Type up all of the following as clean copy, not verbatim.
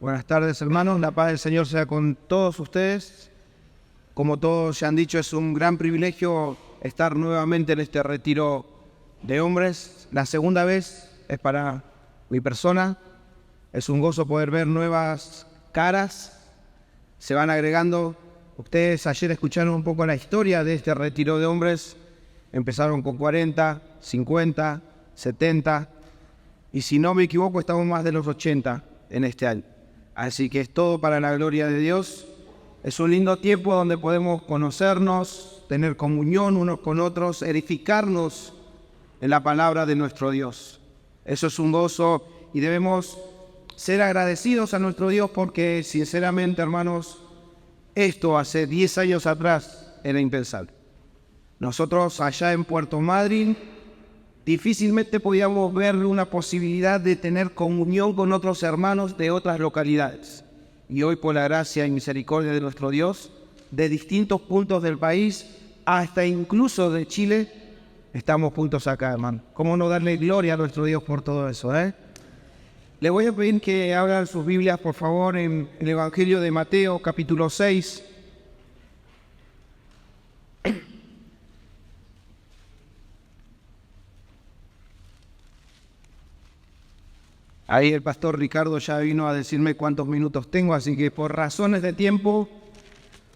Buenas tardes, hermanos. La paz del Señor sea con todos ustedes. Como todos ya han dicho, es un gran privilegio estar nuevamente en este retiro de hombres. La segunda vez es para mi persona. Es un gozo poder ver nuevas caras. Se van agregando. Ustedes ayer escucharon un poco la historia de este retiro de hombres. Empezaron con 40, 50, 70. Y si no me equivoco, estamos más de los 80 en este año. Así que es todo para la gloria de Dios. Es un lindo tiempo donde podemos conocernos, tener comunión unos con otros, edificarnos en la palabra de nuestro Dios. Eso es un gozo y debemos ser agradecidos a nuestro Dios porque, sinceramente, hermanos, esto hace 10 años atrás era impensable. Nosotros allá en Puerto Madryn difícilmente podíamos ver una posibilidad de tener comunión con otros hermanos de otras localidades. Y hoy, por la gracia y misericordia de nuestro Dios, de distintos puntos del país, hasta incluso de Chile, estamos juntos acá, hermano. ¿Cómo no darle gloria a nuestro Dios por todo eso, Le voy a pedir que abran sus Biblias, por favor, en el Evangelio de Mateo, capítulo 6. Ahí el pastor Ricardo ya vino a decirme cuántos minutos tengo, así que por razones de tiempo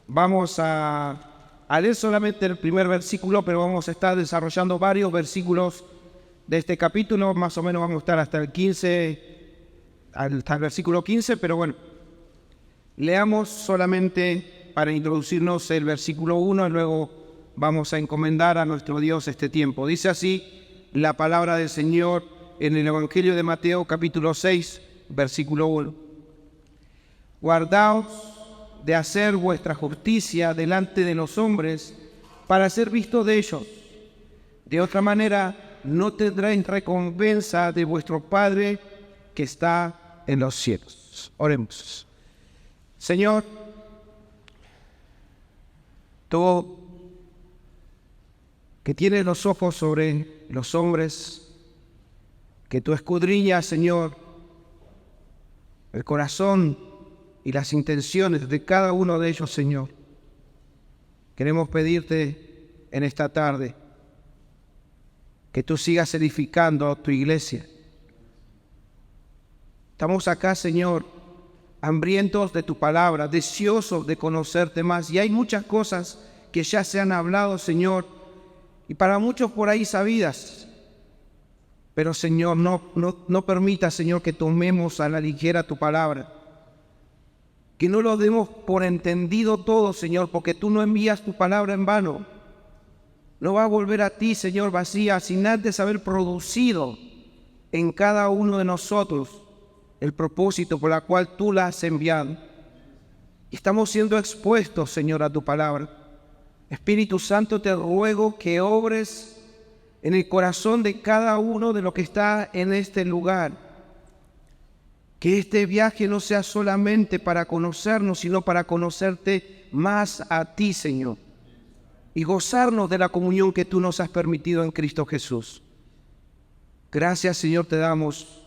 vamos a leer solamente el primer versículo, pero vamos a estar desarrollando varios versículos de este capítulo. Más o menos vamos a estar hasta el 15, hasta el versículo 15, pero bueno, leamos solamente para introducirnos el versículo 1 y luego vamos a encomendar a nuestro Dios este tiempo. Dice así la palabra del Señor en el Evangelio de Mateo, capítulo 6, versículo 1. Guardaos de hacer vuestra justicia delante de los hombres para ser visto de ellos. De otra manera, no tendréis recompensa de vuestro Padre que está en los cielos. Oremos. Señor, tú que tienes los ojos sobre los hombres, que tú escudriñas, Señor, el corazón y las intenciones de cada uno de ellos, Señor. Queremos pedirte en esta tarde que tú sigas edificando a tu iglesia. Estamos acá, Señor, hambrientos de tu palabra, deseosos de conocerte más. Y hay muchas cosas que ya se han hablado, Señor, y para muchos por ahí sabidas. Pero, Señor, no permita, Señor, que tomemos a la ligera tu palabra. Que no lo demos por entendido todo, Señor, porque tú no envías tu palabra en vano. No va a volver a ti, Señor, vacía, sin antes haber producido en cada uno de nosotros el propósito por el cual tú la has enviado. Y estamos siendo expuestos, Señor, a tu palabra. Espíritu Santo, te ruego que obres en el corazón de cada uno de los que está en este lugar. Que este viaje no sea solamente para conocernos, sino para conocerte más a ti, Señor. Y gozarnos de la comunión que tú nos has permitido en Cristo Jesús. Gracias, Señor, te damos.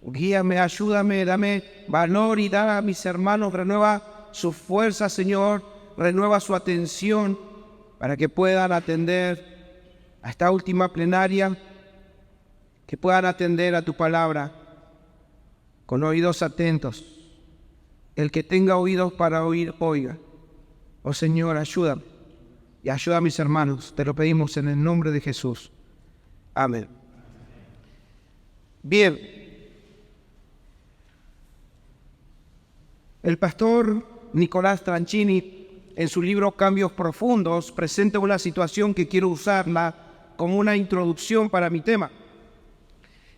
Guíame, ayúdame, dame valor y da a mis hermanos, renueva su fuerza, Señor, renueva su atención para que puedan atender a esta última plenaria, que puedan atender a tu palabra con oídos atentos. El que tenga oídos para oír, oiga. Oh Señor, ayúdame y ayuda a mis hermanos. Te lo pedimos en el nombre de Jesús. Amén. Bien. El pastor Nicolás Tranchini, en su libro Cambios Profundos, presenta una situación que quiero usarla como una introducción para mi tema.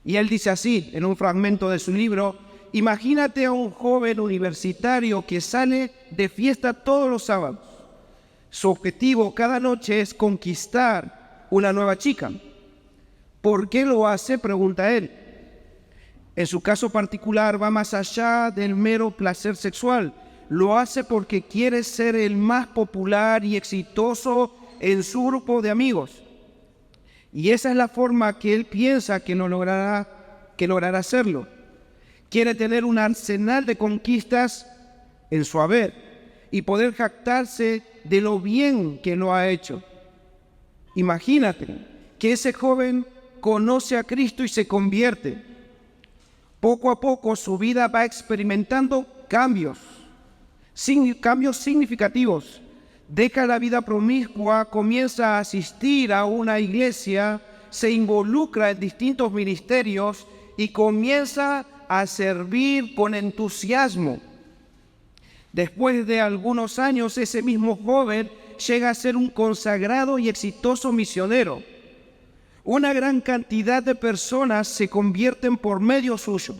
Y él dice así, en un fragmento de su libro: imagínate a un joven universitario que sale de fiesta todos los sábados. Su objetivo cada noche es conquistar una nueva chica. ¿Por qué lo hace?, pregunta él. En su caso particular va más allá del mero placer sexual. Lo hace porque quiere ser el más popular y exitoso en su grupo de amigos. Y esa es la forma que él piensa que logrará hacerlo. Quiere tener un arsenal de conquistas en su haber y poder jactarse de lo bien que lo ha hecho. Imagínate que ese joven conoce a Cristo y se convierte. Poco a poco su vida va experimentando cambios significativos. Deja la vida promiscua, comienza a asistir a una iglesia, se involucra en distintos ministerios y comienza a servir con entusiasmo. Después de algunos años, ese mismo joven llega a ser un consagrado y exitoso misionero. Una gran cantidad de personas se convierten por medio suyo.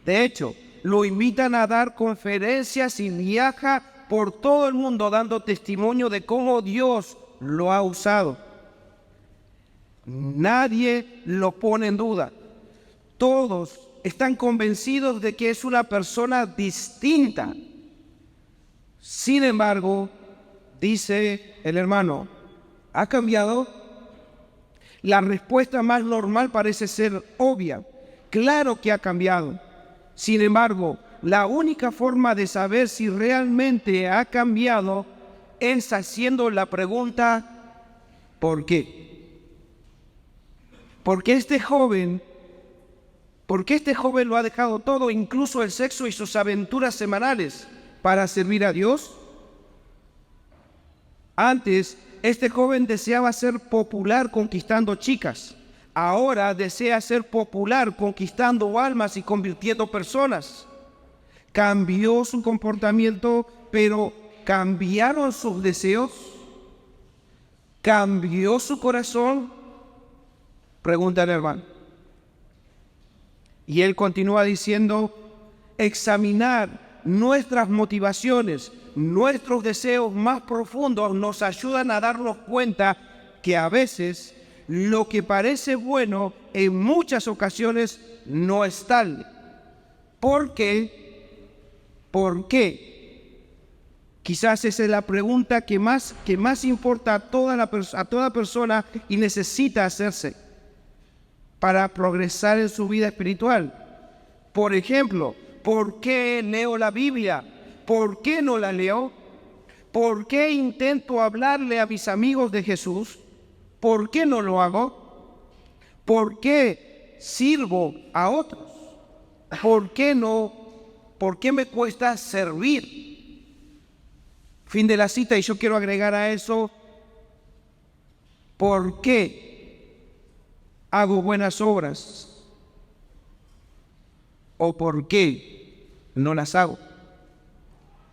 De hecho, lo invitan a dar conferencias y viaja por todo el mundo dando testimonio de cómo Dios lo ha usado. Nadie lo pone en duda. Todos están convencidos de que es una persona distinta. Sin embargo, dice el hermano, ¿ha cambiado? La respuesta más normal parece ser obvia. Claro que ha cambiado. Sin embargo, la única forma de saber si realmente ha cambiado es haciendo la pregunta, ¿por qué? ¿Por qué este joven lo ha dejado todo, incluso el sexo y sus aventuras semanales, para servir a Dios? Antes, este joven deseaba ser popular conquistando chicas. Ahora desea ser popular conquistando almas y convirtiendo personas. Cambió su comportamiento, pero ¿cambiaron sus deseos? ¿Cambió su corazón? Pregunta el hermano. Y él continúa diciendo, examinar nuestras motivaciones, nuestros deseos más profundos nos ayudan a darnos cuenta que a veces lo que parece bueno en muchas ocasiones no es tal. ¿Por qué? ¿Por qué? Quizás esa es la pregunta que más importa a toda persona y necesita hacerse para progresar en su vida espiritual. Por ejemplo, ¿por qué leo la Biblia? ¿Por qué no la leo? ¿Por qué intento hablarle a mis amigos de Jesús? ¿Por qué no lo hago? ¿Por qué sirvo a otros? ¿Por qué no? ¿Por qué me cuesta servir? Fin de la cita, y yo quiero agregar a eso, ¿por qué hago buenas obras? ¿O por qué no las hago?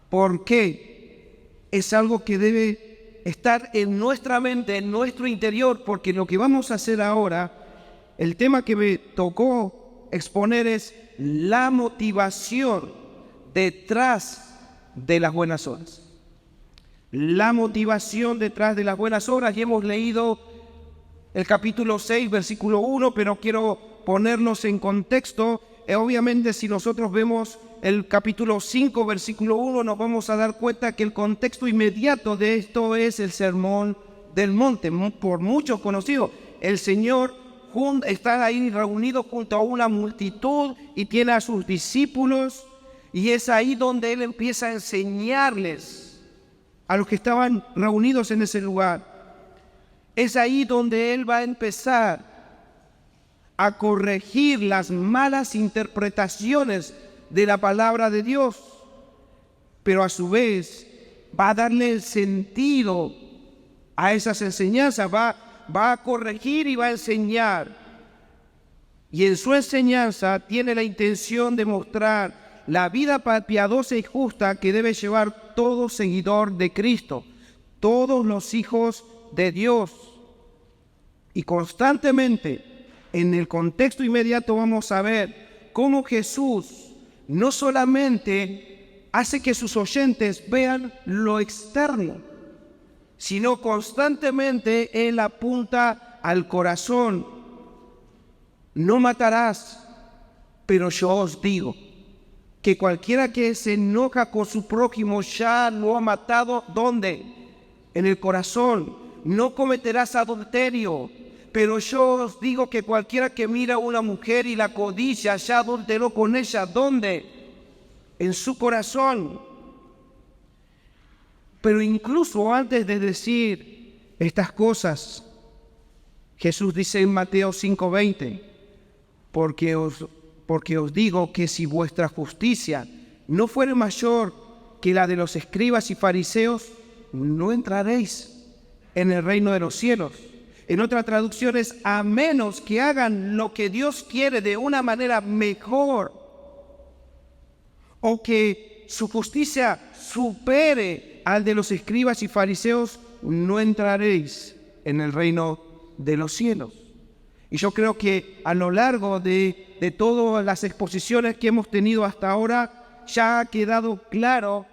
¿Por qué? Es algo que debe estar en nuestra mente, en nuestro interior, porque lo que vamos a hacer ahora, el tema que me tocó exponer es la motivación detrás de las buenas obras. La motivación detrás de las buenas obras, y hemos leído el capítulo 6, versículo 1, pero quiero ponernos en contexto. Obviamente, si nosotros vemos el capítulo 5, versículo 1, nos vamos a dar cuenta que el contexto inmediato de esto es el Sermón del Monte, por muchos conocido. El Señor está ahí reunido junto a una multitud y tiene a sus discípulos, y es ahí donde Él empieza a enseñarles a los que estaban reunidos en ese lugar. Es ahí donde Él va a empezar a corregir las malas interpretaciones de la palabra de Dios, pero a su vez va a darle el sentido a esas enseñanzas, va a corregir y va a enseñar. Y en su enseñanza tiene la intención de mostrar la vida piadosa y justa que debe llevar todo seguidor de Cristo, todos los hijos de Dios. Y constantemente, en el contexto inmediato, vamos a ver cómo Jesús no solamente hace que sus oyentes vean lo externo, sino constantemente Él apunta al corazón. No matarás, pero yo os digo que cualquiera que se enoja con su prójimo ya lo ha matado. ¿Dónde? En el corazón. No cometerás adulterio. Pero yo os digo que cualquiera que mira a una mujer y la codicia, ya adulteró con ella. ¿Dónde? En su corazón. Pero incluso antes de decir estas cosas, Jesús dice en Mateo 5:20, porque os digo que si vuestra justicia no fuere mayor que la de los escribas y fariseos, no entraréis en el reino de los cielos. En otras traducciones, a menos que hagan lo que Dios quiere de una manera mejor, o que su justicia supere al de los escribas y fariseos, no entraréis en el reino de los cielos. Y yo creo que a lo largo de todas las exposiciones que hemos tenido hasta ahora, ya ha quedado claro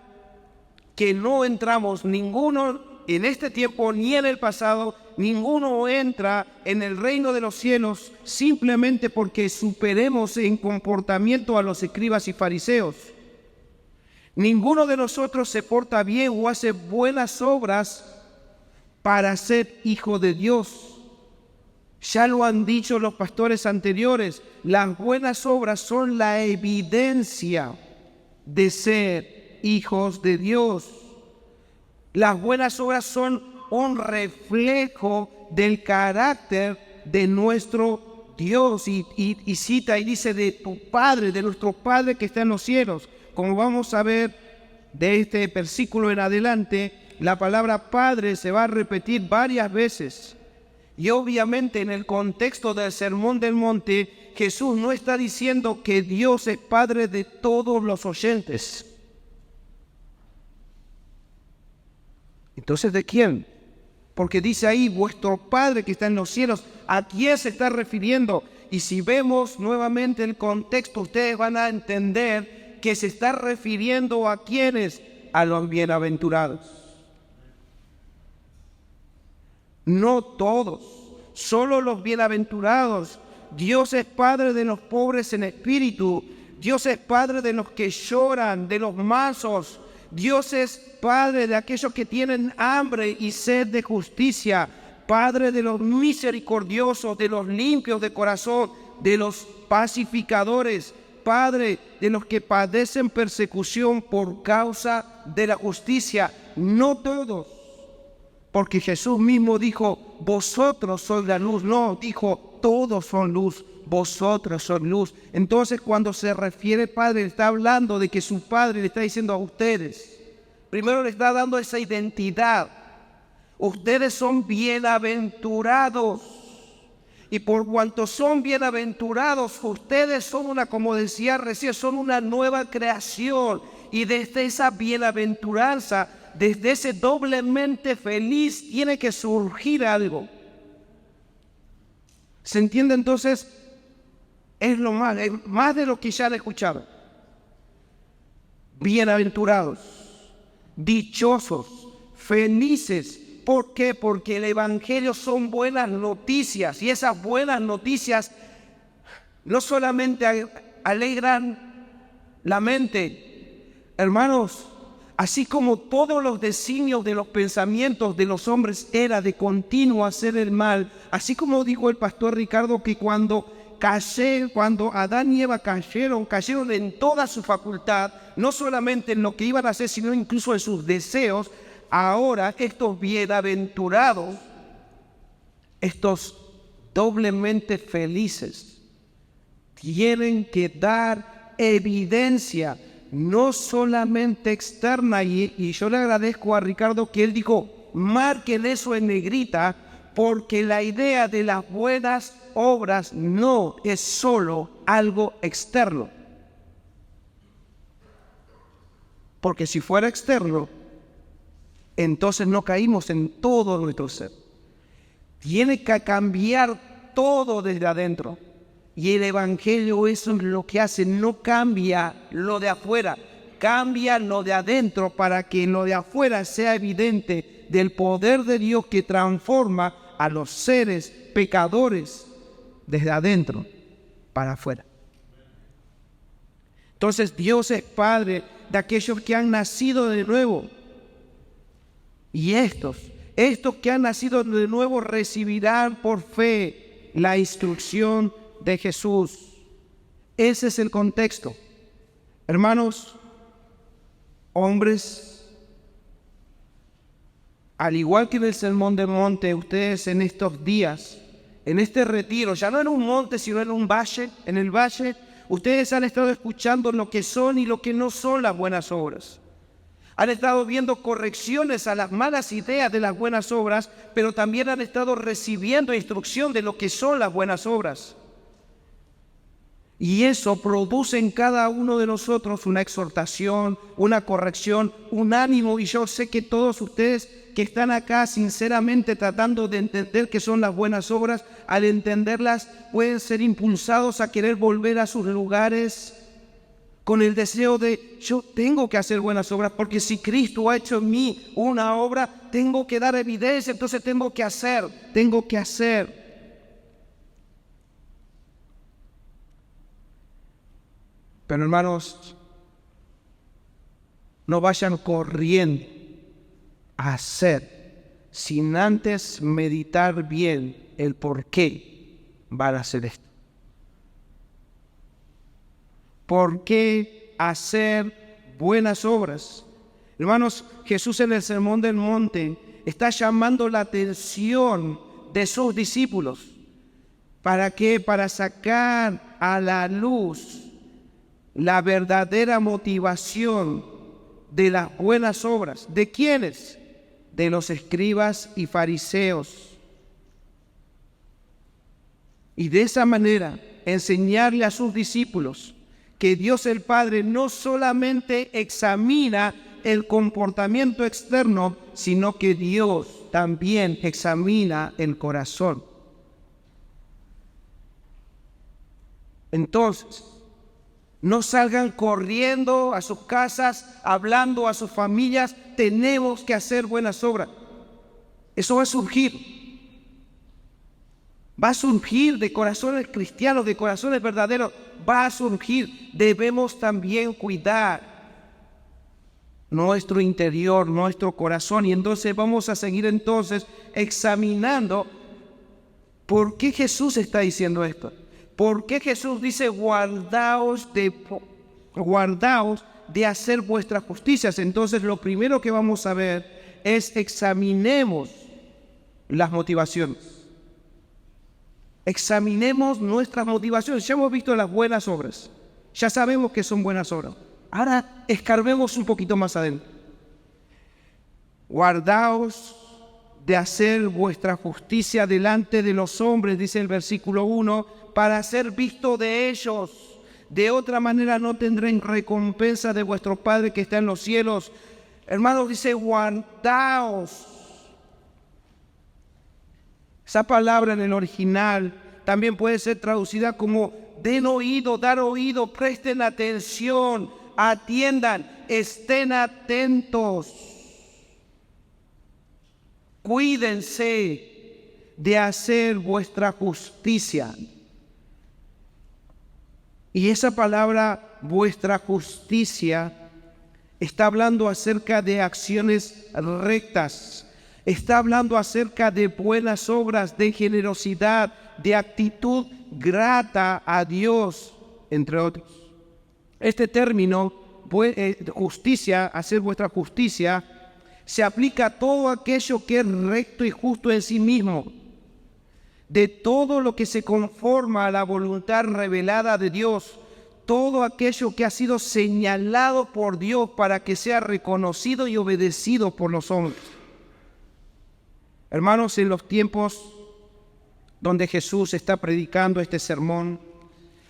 que no entramos ninguno en este tiempo ni en el pasado, ninguno entra en el reino de los cielos simplemente porque superemos en comportamiento a los escribas y fariseos. Ninguno de nosotros se porta bien o hace buenas obras para ser hijo de Dios. Ya lo han dicho los pastores anteriores, las buenas obras son la evidencia de ser hijos de Dios. Las buenas obras son un reflejo del carácter de nuestro Dios. Y cita y dice de tu Padre, de nuestro Padre que está en los cielos. Como vamos a ver de este versículo en adelante, la palabra Padre se va a repetir varias veces. Y obviamente en el contexto del Sermón del Monte, Jesús no está diciendo que Dios es Padre de todos los oyentes. Entonces, ¿de quién? Porque dice ahí, vuestro Padre que está en los cielos, ¿a quién se está refiriendo? Y si vemos nuevamente el contexto, ustedes van a entender que se está refiriendo a quiénes, a los bienaventurados. No todos, solo los bienaventurados. Dios es Padre de los pobres en espíritu. Dios es Padre de los que lloran, de los mansos. Dios es Padre de aquellos que tienen hambre y sed de justicia. Padre de los misericordiosos, de los limpios de corazón, de los pacificadores. Padre de los que padecen persecución por causa de la justicia. No todos. Porque Jesús mismo dijo, vosotros sois la luz. No, dijo, todos son luz, vosotros sois luz. Entonces cuando se refiere Padre, está hablando de que su Padre le está diciendo a ustedes. Primero le está dando esa identidad. Ustedes son bienaventurados. Y por cuanto son bienaventurados, ustedes son como decía recién, son una nueva creación. Y desde esa bienaventuranza, desde ese doblemente feliz, tiene que surgir algo. ¿Se entiende entonces? Es más de lo que ya han escuchado. Bienaventurados, dichosos, felices. ¿Por qué? Porque el Evangelio son buenas noticias. Y esas buenas noticias no solamente alegran la mente. Hermanos, así como todos los designios de los pensamientos de los hombres era de continuo hacer el mal, así como dijo el pastor Ricardo que cuando Adán y Eva cayeron en toda su facultad, no solamente en lo que iban a hacer, sino incluso en sus deseos. Ahora estos bienaventurados, estos doblemente felices, tienen que dar evidencia, no solamente externa, y yo le agradezco a Ricardo que él dijo, marquen eso en negrita, porque la idea de las buenas obras no es solo algo externo. Porque si fuera externo, entonces no caímos en todo nuestro ser. Tiene que cambiar todo desde adentro. Y el Evangelio eso es lo que hace, no cambia lo de afuera, cambia lo de adentro para que lo de afuera sea evidente del poder de Dios que transforma a los seres pecadores desde adentro para afuera. Entonces Dios es Padre de aquellos que han nacido de nuevo. Y estos Estos que han nacido de nuevo recibirán por fe la instrucción de Jesús. Ese es el contexto. Hermanos, hombres, al igual que en el Sermón del Monte, ustedes en estos días, en este retiro, ya no en un monte, sino en un valle, en el valle, ustedes han estado escuchando lo que son y lo que no son las buenas obras. Han estado viendo correcciones a las malas ideas de las buenas obras, pero también han estado recibiendo instrucción de lo que son las buenas obras. Y eso produce en cada uno de nosotros una exhortación, una corrección, un ánimo. Y yo sé que todos ustedes que están acá sinceramente tratando de entender qué son las buenas obras, al entenderlas pueden ser impulsados a querer volver a sus lugares con el deseo de, yo tengo que hacer buenas obras, porque si Cristo ha hecho en mí una obra, tengo que dar evidencia, entonces tengo que hacer. Pero hermanos, no vayan corriendo a hacer sin antes meditar bien el por qué van a hacer esto. ¿Por qué hacer buenas obras? Hermanos, Jesús en el Sermón del Monte está llamando la atención de sus discípulos. ¿Para qué? Para sacar a la luz la verdadera motivación de las buenas obras. ¿De quiénes? De los escribas y fariseos. Y de esa manera enseñarle a sus discípulos que Dios el Padre no solamente examina el comportamiento externo, sino que Dios también examina el corazón. Entonces, no salgan corriendo a sus casas, hablando a sus familias, tenemos que hacer buenas obras. Eso va a surgir. Va a surgir de corazones cristianos, de corazones verdaderos. Va a surgir. Debemos también cuidar nuestro interior, nuestro corazón. Y entonces vamos a seguir examinando por qué Jesús está diciendo esto. ¿Por qué Jesús dice guardaos de hacer vuestras justicias? Entonces lo primero que vamos a ver es examinemos las motivaciones. Examinemos nuestras motivaciones. Ya hemos visto las buenas obras. Ya sabemos que son buenas obras. Ahora escarbemos un poquito más adentro. Guardaos de hacer vuestra justicia delante de los hombres, dice el versículo 1, para ser visto de ellos. De otra manera no tendréis recompensa de vuestro Padre que está en los cielos. Hermanos, dice guardaos. Esa palabra en el original también puede ser traducida como den oído, dar oído, presten atención, atiendan, estén atentos. Cuídense de hacer vuestra justicia. Y esa palabra, vuestra justicia, está hablando acerca de acciones rectas. Está hablando acerca de buenas obras, de generosidad, de actitud grata a Dios, entre otros. Este término, justicia, hacer vuestra justicia, se aplica a todo aquello que es recto y justo en sí mismo, de todo lo que se conforma a la voluntad revelada de Dios, todo aquello que ha sido señalado por Dios para que sea reconocido y obedecido por los hombres. Hermanos, en los tiempos donde Jesús está predicando este sermón,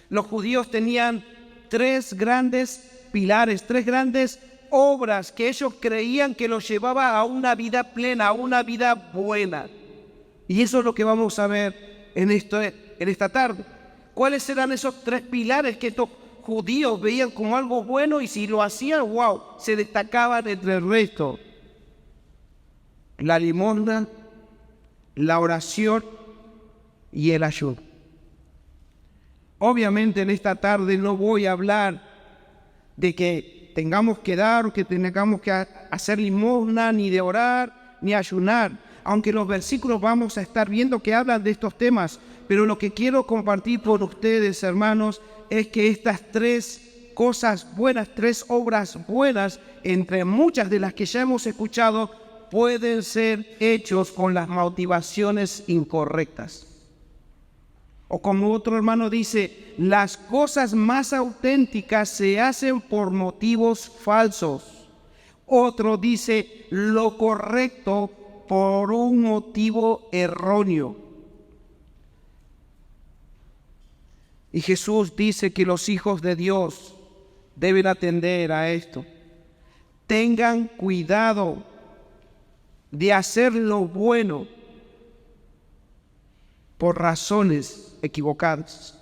los judíos tenían tres grandes pilares, tres grandes obras que ellos creían que los llevaba a una vida plena, a una vida buena. Y eso es lo que vamos a ver en esta tarde. ¿Cuáles eran esos tres pilares que estos judíos veían como algo bueno y si lo hacían, wow, se destacaban entre el resto? La limosna, la oración y el ayuno. Obviamente en esta tarde no voy a hablar de que tengamos que dar o que tengamos que hacer limosna, ni de orar, ni ayunar. aunque los versículos vamos a estar viendo que hablan de estos temas, pero lo que quiero compartir con ustedes, hermanos, es que estas tres cosas buenas, tres obras buenas, entre muchas de las que ya hemos escuchado, pueden ser hechos con las motivaciones incorrectas. O como otro hermano dice, las cosas más auténticas se hacen por motivos falsos. Otro dice, lo correcto por un motivo erróneo. Y Jesús dice que los hijos de Dios deben atender a esto. Tengan cuidado de hacer lo bueno por razones equivocadas.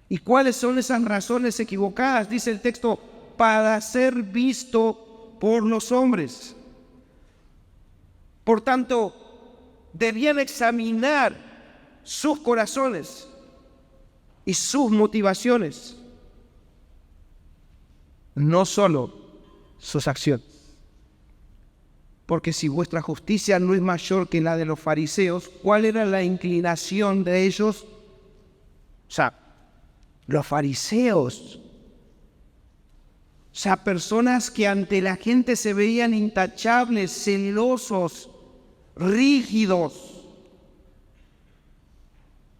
¿Y cuáles son esas razones equivocadas? Dice el texto, para ser visto por los hombres. Por tanto, debían examinar sus corazones y sus motivaciones, no solo sus acciones. Porque si vuestra justicia no es mayor que la de los fariseos, ¿cuál era la inclinación de ellos? Los fariseos, personas que ante la gente se veían intachables, celosos, rígidos.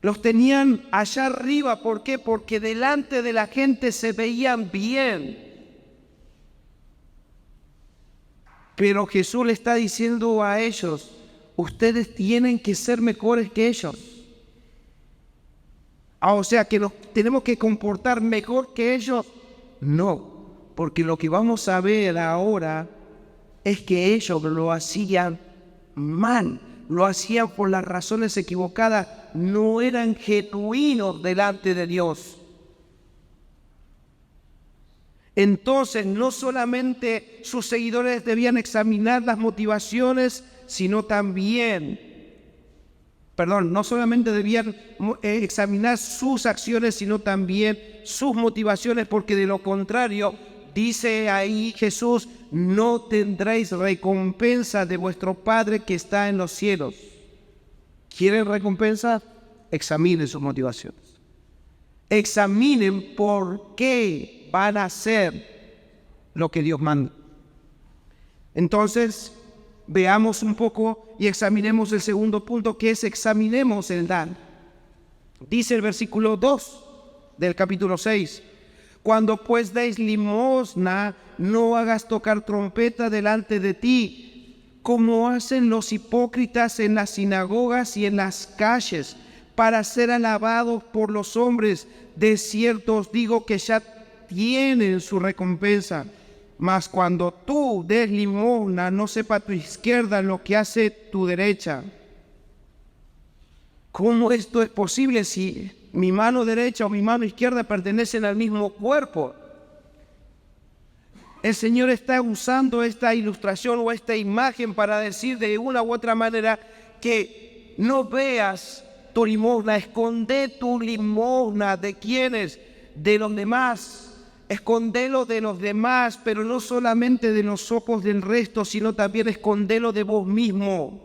Los tenían allá arriba, ¿por qué? Porque delante de la gente se veían bien. Pero Jesús le está diciendo a ellos, ustedes tienen que ser mejores que ellos. O sea, que nos tenemos que comportar mejor que ellos. No, porque lo que vamos a ver ahora es que ellos lo hacían mal, lo hacían por las razones equivocadas, no eran genuinos delante de Dios. Entonces, no solamente sus seguidores debían examinar las motivaciones, sino también, no solamente debían examinar sus acciones, sino también sus motivaciones, porque de lo contrario, dice ahí Jesús, no tendréis recompensa de vuestro Padre que está en los cielos. ¿Quieren recompensa? Examinen sus motivaciones. Examinen por qué van a hacer lo que Dios manda. Entonces, veamos un poco y examinemos el segundo punto, que es examinemos el dar. Dice el versículo 2 del capítulo 6, cuando pues deis limosna, no hagas tocar trompeta delante de ti, como hacen los hipócritas en las sinagogas y en las calles, para ser alabados por los hombres. De cierto os digo que ya tienen su recompensa. Mas cuando tú des limosna, no sepa tu izquierda lo que hace tu derecha. ¿Cómo esto es posible si mi mano derecha o mi mano izquierda pertenecen al mismo cuerpo? El Señor está usando esta ilustración o esta imagen para decir de una u otra manera que no veas tu limosna, esconde tu limosna. ¿De quiénes? De los demás. Escondelo de los demás, pero no solamente de los ojos del resto, sino también escondelo de vos mismo.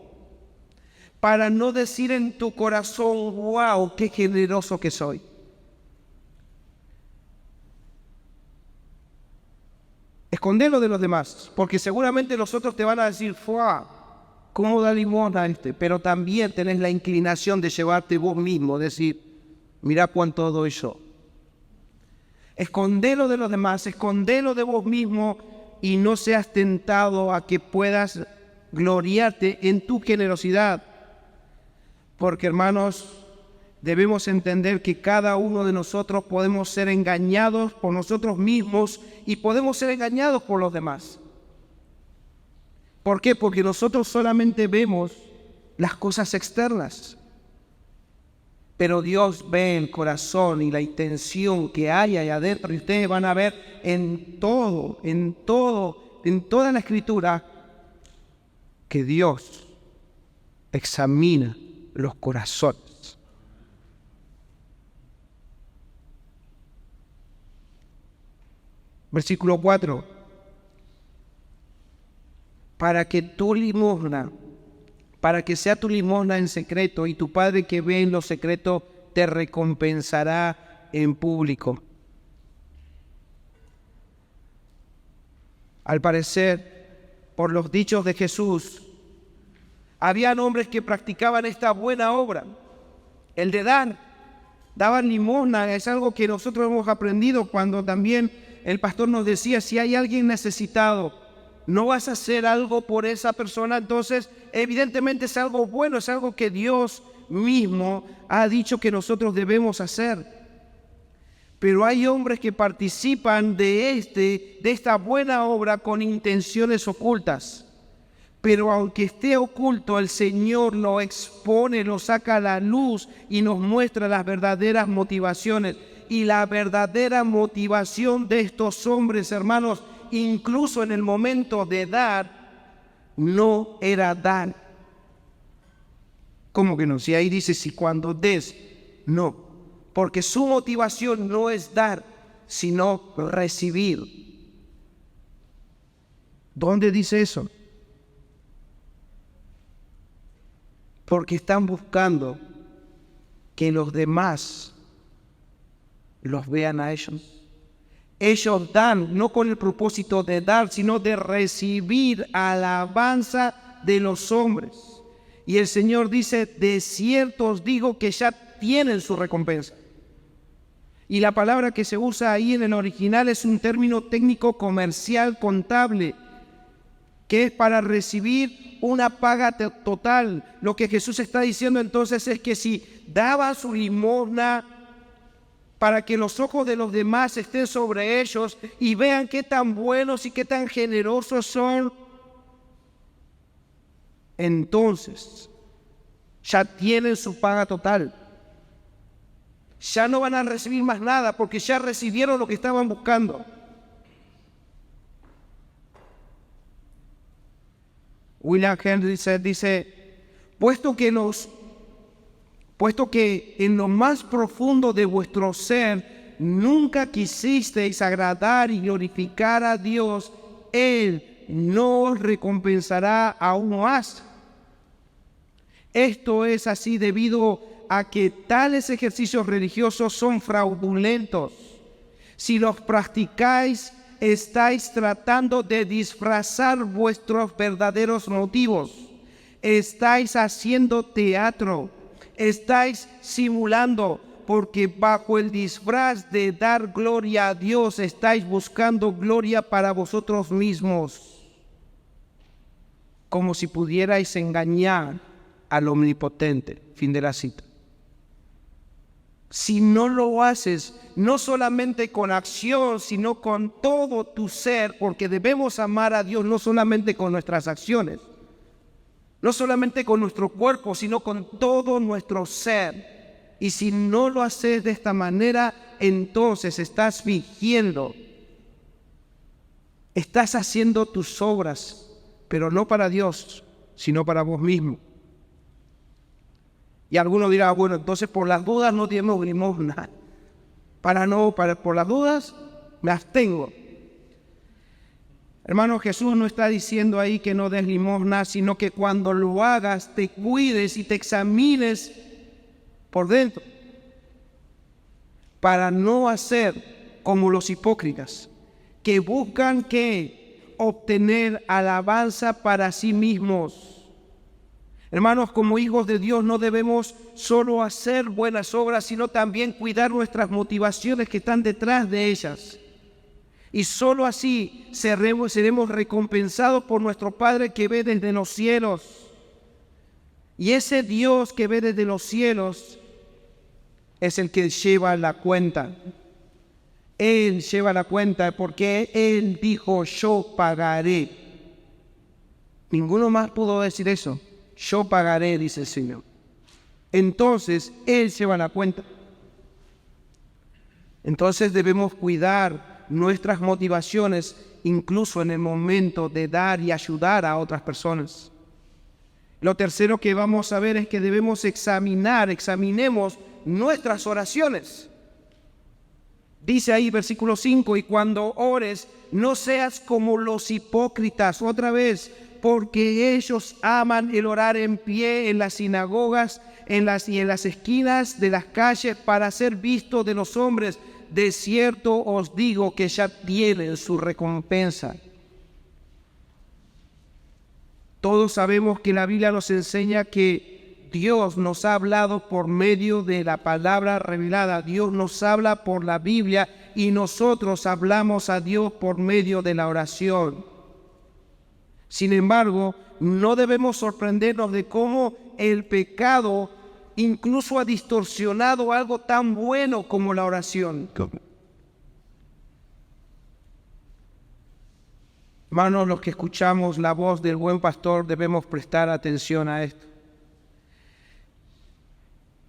Para no decir en tu corazón, wow, qué generoso que soy. Escondelo de los demás, porque seguramente los otros te van a decir, wow, ¿cómo da limosna a este? Pero también tenés la inclinación de llevarte vos mismo, decir, mirá cuánto doy yo. Escondelo de los demás, escondelo de vos mismo y no seas tentado a que puedas gloriarte en tu generosidad. Porque, hermanos, debemos entender que cada uno de nosotros podemos ser engañados por nosotros mismos y podemos ser engañados por los demás. ¿Por qué? Porque nosotros solamente vemos las cosas externas. Pero Dios ve el corazón y la intención que hay allá adentro. Y ustedes van a ver en toda la Escritura, que Dios examina los corazones. Versículo 4. Para que tu limosna para que sea tu limosna en secreto, y tu Padre que ve en lo secreto te recompensará en público. Al parecer, por los dichos de Jesús, habían hombres que practicaban esta buena obra, el de dar. Daban limosna. Es algo que nosotros hemos aprendido cuando también el pastor nos decía, si hay alguien necesitado, no vas a hacer algo por esa persona, entonces evidentemente es algo bueno, es algo que Dios mismo ha dicho que nosotros debemos hacer. Pero hay hombres que participan de esta buena obra con intenciones ocultas. Pero aunque esté oculto, el Señor lo expone, lo saca a la luz y nos muestra las verdaderas motivaciones. Y la verdadera motivación de estos hombres, hermanos, incluso en el momento de dar, no era dar. ¿Cómo que no? Si ahí dice, si cuando des, no. Porque su motivación no es dar, sino recibir. ¿Dónde dice eso? Porque están buscando que los demás los vean a ellos. Ellos dan no con el propósito de dar, sino de recibir alabanza de los hombres. Y el Señor dice, de cierto os digo que ya tienen su recompensa. Y la palabra que se usa ahí en el original es un término técnico comercial contable, que es para recibir una paga total. Lo que Jesús está diciendo entonces es que si daba su limosna para que los ojos de los demás estén sobre ellos y vean qué tan buenos y qué tan generosos son, entonces ya tienen su paga total. Ya no van a recibir más nada porque ya recibieron lo que estaban buscando. William Henry dice, puesto que en lo más profundo de vuestro ser nunca quisisteis agradar y glorificar a Dios, Él no os recompensará aún más. Esto es así debido a que tales ejercicios religiosos son fraudulentos. Si los practicáis, estáis tratando de disfrazar vuestros verdaderos motivos. Estáis haciendo teatro. Estáis simulando, porque bajo el disfraz de dar gloria a Dios, estáis buscando gloria para vosotros mismos. Como si pudierais engañar al Omnipotente. Fin de la cita. Si no lo haces, no solamente con acción, sino con todo tu ser, porque debemos amar a Dios no solamente con nuestras acciones, no solamente con nuestro cuerpo, sino con todo nuestro ser. Y si no lo haces de esta manera, entonces estás fingiendo, estás haciendo tus obras, pero no para Dios, sino para vos mismo. Y alguno dirá, bueno, entonces por las dudas no demos limosna. Por las dudas me abstengo. Hermano, Jesús no está diciendo ahí que no des limosna, sino que cuando lo hagas te cuides y te examines por dentro, para no hacer como los hipócritas, que buscan obtener alabanza para sí mismos. Hermanos, como hijos de Dios no debemos solo hacer buenas obras, sino también cuidar nuestras motivaciones que están detrás de ellas. Y solo así seremos recompensados por nuestro Padre que ve desde los cielos. Y ese Dios que ve desde los cielos es el que lleva la cuenta. Él lleva la cuenta porque Él dijo, yo pagaré. Ninguno más pudo decir eso. Yo pagaré, dice el Señor. Entonces, Él lleva la cuenta. Entonces debemos cuidar nuestras motivaciones, incluso en el momento de dar y ayudar a otras personas. Lo tercero que vamos a ver es que debemos examinemos nuestras oraciones. Dice ahí, versículo 5, y cuando ores, no seas como los hipócritas. Otra vez, porque ellos aman el orar en pie en las sinagogas y en las esquinas de las calles para ser vistos de los hombres. De cierto os digo que ya tienen su recompensa. Todos sabemos que la Biblia nos enseña que Dios nos ha hablado por medio de la palabra revelada. Dios nos habla por la Biblia y nosotros hablamos a Dios por medio de la oración. Sin embargo, no debemos sorprendernos de cómo el pecado incluso ha distorsionado algo tan bueno como la oración. Hermanos, los que escuchamos la voz del buen pastor debemos prestar atención a esto.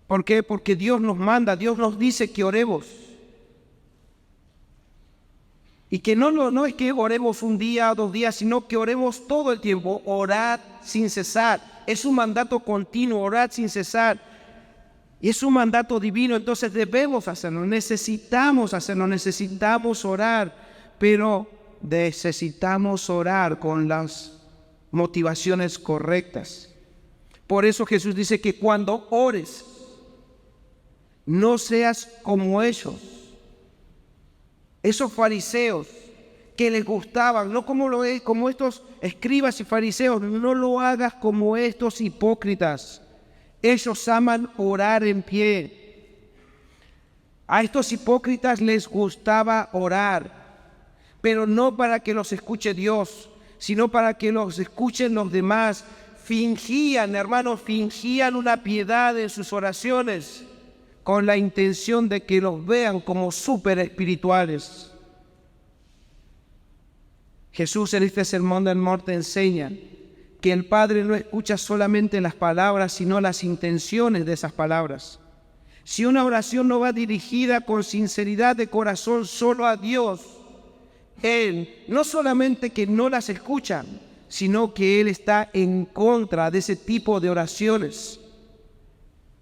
¿Por qué? Porque Dios nos manda, Dios nos dice que oremos. Y que no es que oremos un día o 2 días, sino que oremos todo el tiempo. Orad sin cesar. Es un mandato continuo, orad sin cesar. Y es un mandato divino, entonces debemos hacerlo, necesitamos hacerlo, necesitamos orar, pero necesitamos orar con las motivaciones correctas. Por eso Jesús dice que cuando ores, no seas como ellos, esos fariseos que les gustaban, no como estos escribas y fariseos, no lo hagas como estos hipócritas. Ellos aman orar en pie. A estos hipócritas les gustaba orar, pero no para que los escuche Dios, sino para que los escuchen los demás. Fingían, hermanos, una piedad en sus oraciones con la intención de que los vean como súper espirituales. Jesús en este Sermón del Monte enseña que el Padre no escucha solamente las palabras, sino las intenciones de esas palabras. Si una oración no va dirigida con sinceridad de corazón solo a Dios, Él no solamente que no las escucha, sino que Él está en contra de ese tipo de oraciones.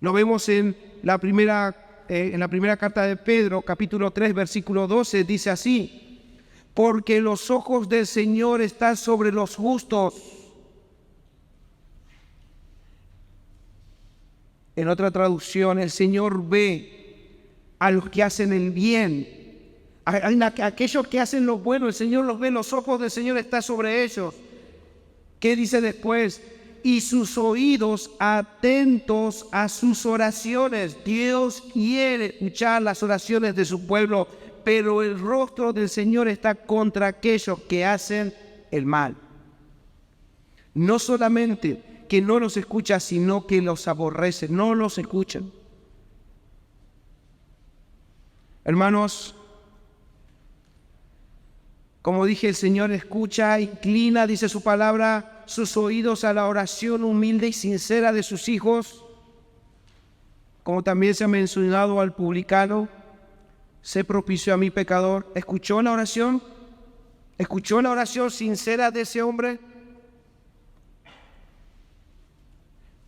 Lo vemos en la primera carta de Pedro, capítulo 3, versículo 12, dice así: porque los ojos del Señor están sobre los justos. En otra traducción, el Señor ve a los que hacen el bien, a aquellos que hacen lo bueno, el Señor los ve, los ojos del Señor están sobre ellos. ¿Qué dice después? Y sus oídos atentos a sus oraciones. Dios quiere escuchar las oraciones de su pueblo, pero el rostro del Señor está contra aquellos que hacen el mal. No solamente que no los escucha, sino que los aborrece, no los escuchan. Hermanos, como dije, el Señor escucha, inclina, dice su palabra, sus oídos a la oración humilde y sincera de sus hijos. Como también se ha mencionado al publicano, sé propicio a mi pecador. ¿Escuchó la oración? ¿Escuchó la oración sincera de ese hombre?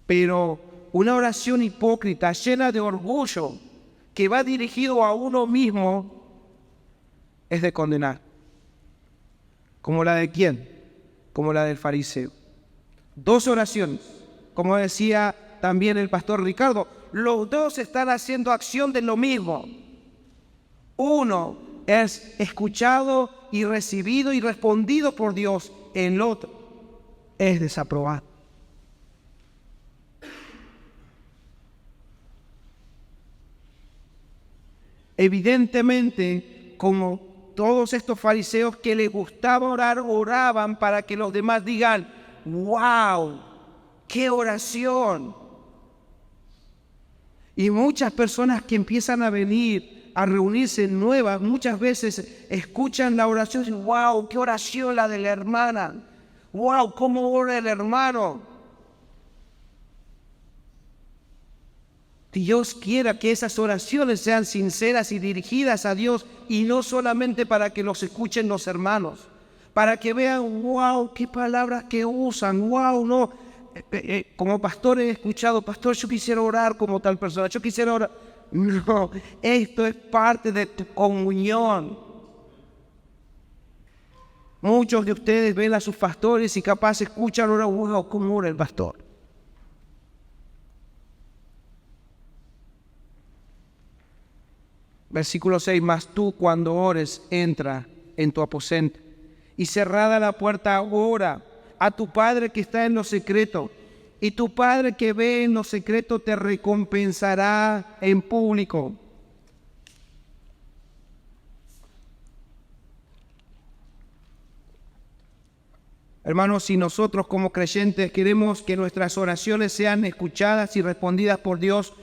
Pero una oración hipócrita, llena de orgullo, que va dirigido a uno mismo, es de condenar. ¿Como la de quién? Como la del fariseo. 2 oraciones, como decía también el pastor Ricardo, los dos están haciendo acción de lo mismo. Uno es escuchado y recibido y respondido por Dios, el otro es desaprobado. Evidentemente, como todos estos fariseos que les gustaba orar, oraban para que los demás digan: ¡wow! ¡Qué oración! Y muchas personas que empiezan a venir a reunirse nuevas, muchas veces escuchan la oración y dicen: ¡wow! ¡Qué oración la de la hermana! ¡Wow! ¿Cómo ora el hermano? Dios quiera que esas oraciones sean sinceras y dirigidas a Dios, y no solamente para que los escuchen los hermanos, para que vean: wow, qué palabras que usan, wow, no. Como pastor he escuchado: pastor, yo quisiera orar como tal persona, yo quisiera orar. No, esto es parte de tu comunión. Muchos de ustedes ven a sus pastores y capaz escuchan ahora, wow, ¿cómo ora el pastor? Versículo 6, mas tú cuando ores, entra en tu aposento y cerrada la puerta, ora a tu Padre que está en lo secreto, y tu Padre que ve en lo secreto te recompensará en público. Hermanos, si nosotros como creyentes queremos que nuestras oraciones sean escuchadas y respondidas por Dios,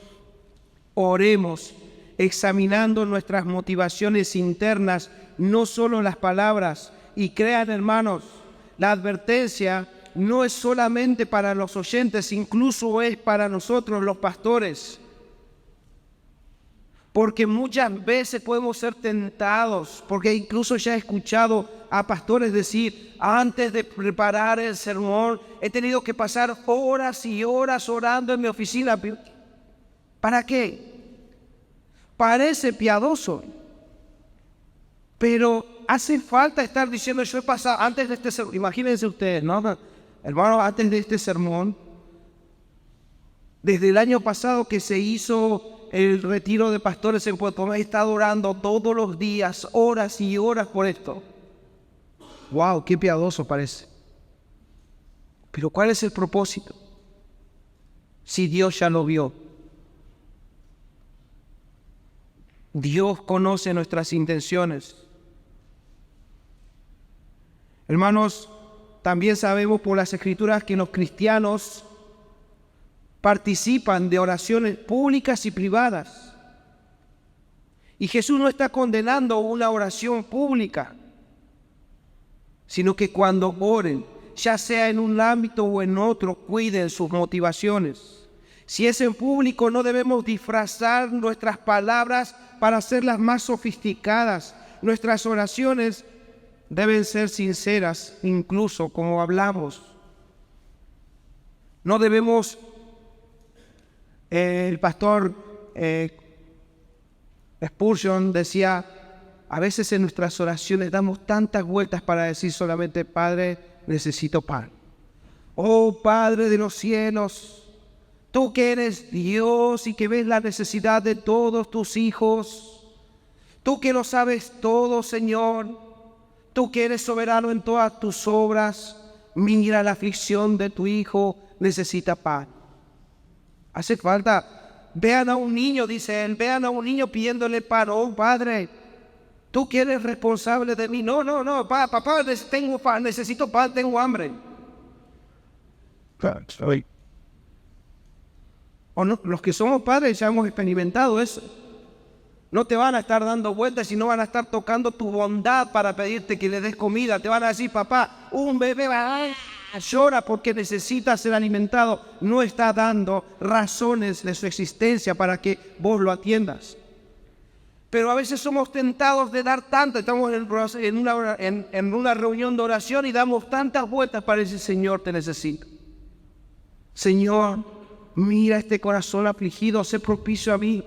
oremos examinando nuestras motivaciones internas, no solo las palabras. Y crean, hermanos, la advertencia no es solamente para los oyentes, incluso es para nosotros los pastores. Porque muchas veces podemos ser tentados, porque incluso ya he escuchado a pastores decir, antes de preparar el sermón, he tenido que pasar horas y horas orando en mi oficina. ¿Para qué? Parece piadoso, pero hace falta estar diciendo, yo he pasado, antes de este sermón, imagínense ustedes, ¿no? Hermanos, antes de este sermón, desde el año pasado que se hizo el retiro de pastores en Puerto Montt, he estado orando todos los días, horas y horas por esto. ¡Wow! ¡Qué piadoso parece! Pero ¿cuál es el propósito? Si Dios ya lo vio. Dios conoce nuestras intenciones. Hermanos, también sabemos por las Escrituras que los cristianos participan de oraciones públicas y privadas. Y Jesús no está condenando una oración pública, sino que cuando oren, ya sea en un ámbito o en otro, cuiden sus motivaciones. Si es en público, no debemos disfrazar nuestras palabras para hacerlas más sofisticadas. Nuestras oraciones deben ser sinceras, incluso como hablamos. No debemos, el pastor Spurgeon decía, a veces en nuestras oraciones damos tantas vueltas para decir solamente, Padre, necesito pan. Oh Padre de los cielos, tú que eres Dios y que ves la necesidad de todos tus hijos, tú que lo sabes todo, Señor, tú que eres soberano en todas tus obras, mira la aflicción de tu hijo, necesita pan. Hace falta, vean a un niño, dice él, vean a un niño pidiéndole pan. Oh Padre, tú que eres responsable de mí. No, papá, tengo pan, necesito pan, tengo hambre. O no, los que somos padres ya hemos experimentado eso. No te van a estar dando vueltas y no van a estar tocando tu bondad para pedirte que le des comida. Te van a decir, papá, un bebé llora porque necesita ser alimentado. No está dando razones de su existencia para que vos lo atiendas. Pero a veces somos tentados de dar tanto. Estamos en una reunión de oración y damos tantas vueltas para decir, Señor, te necesito. Señor, mira este corazón afligido, sé propicio a mí.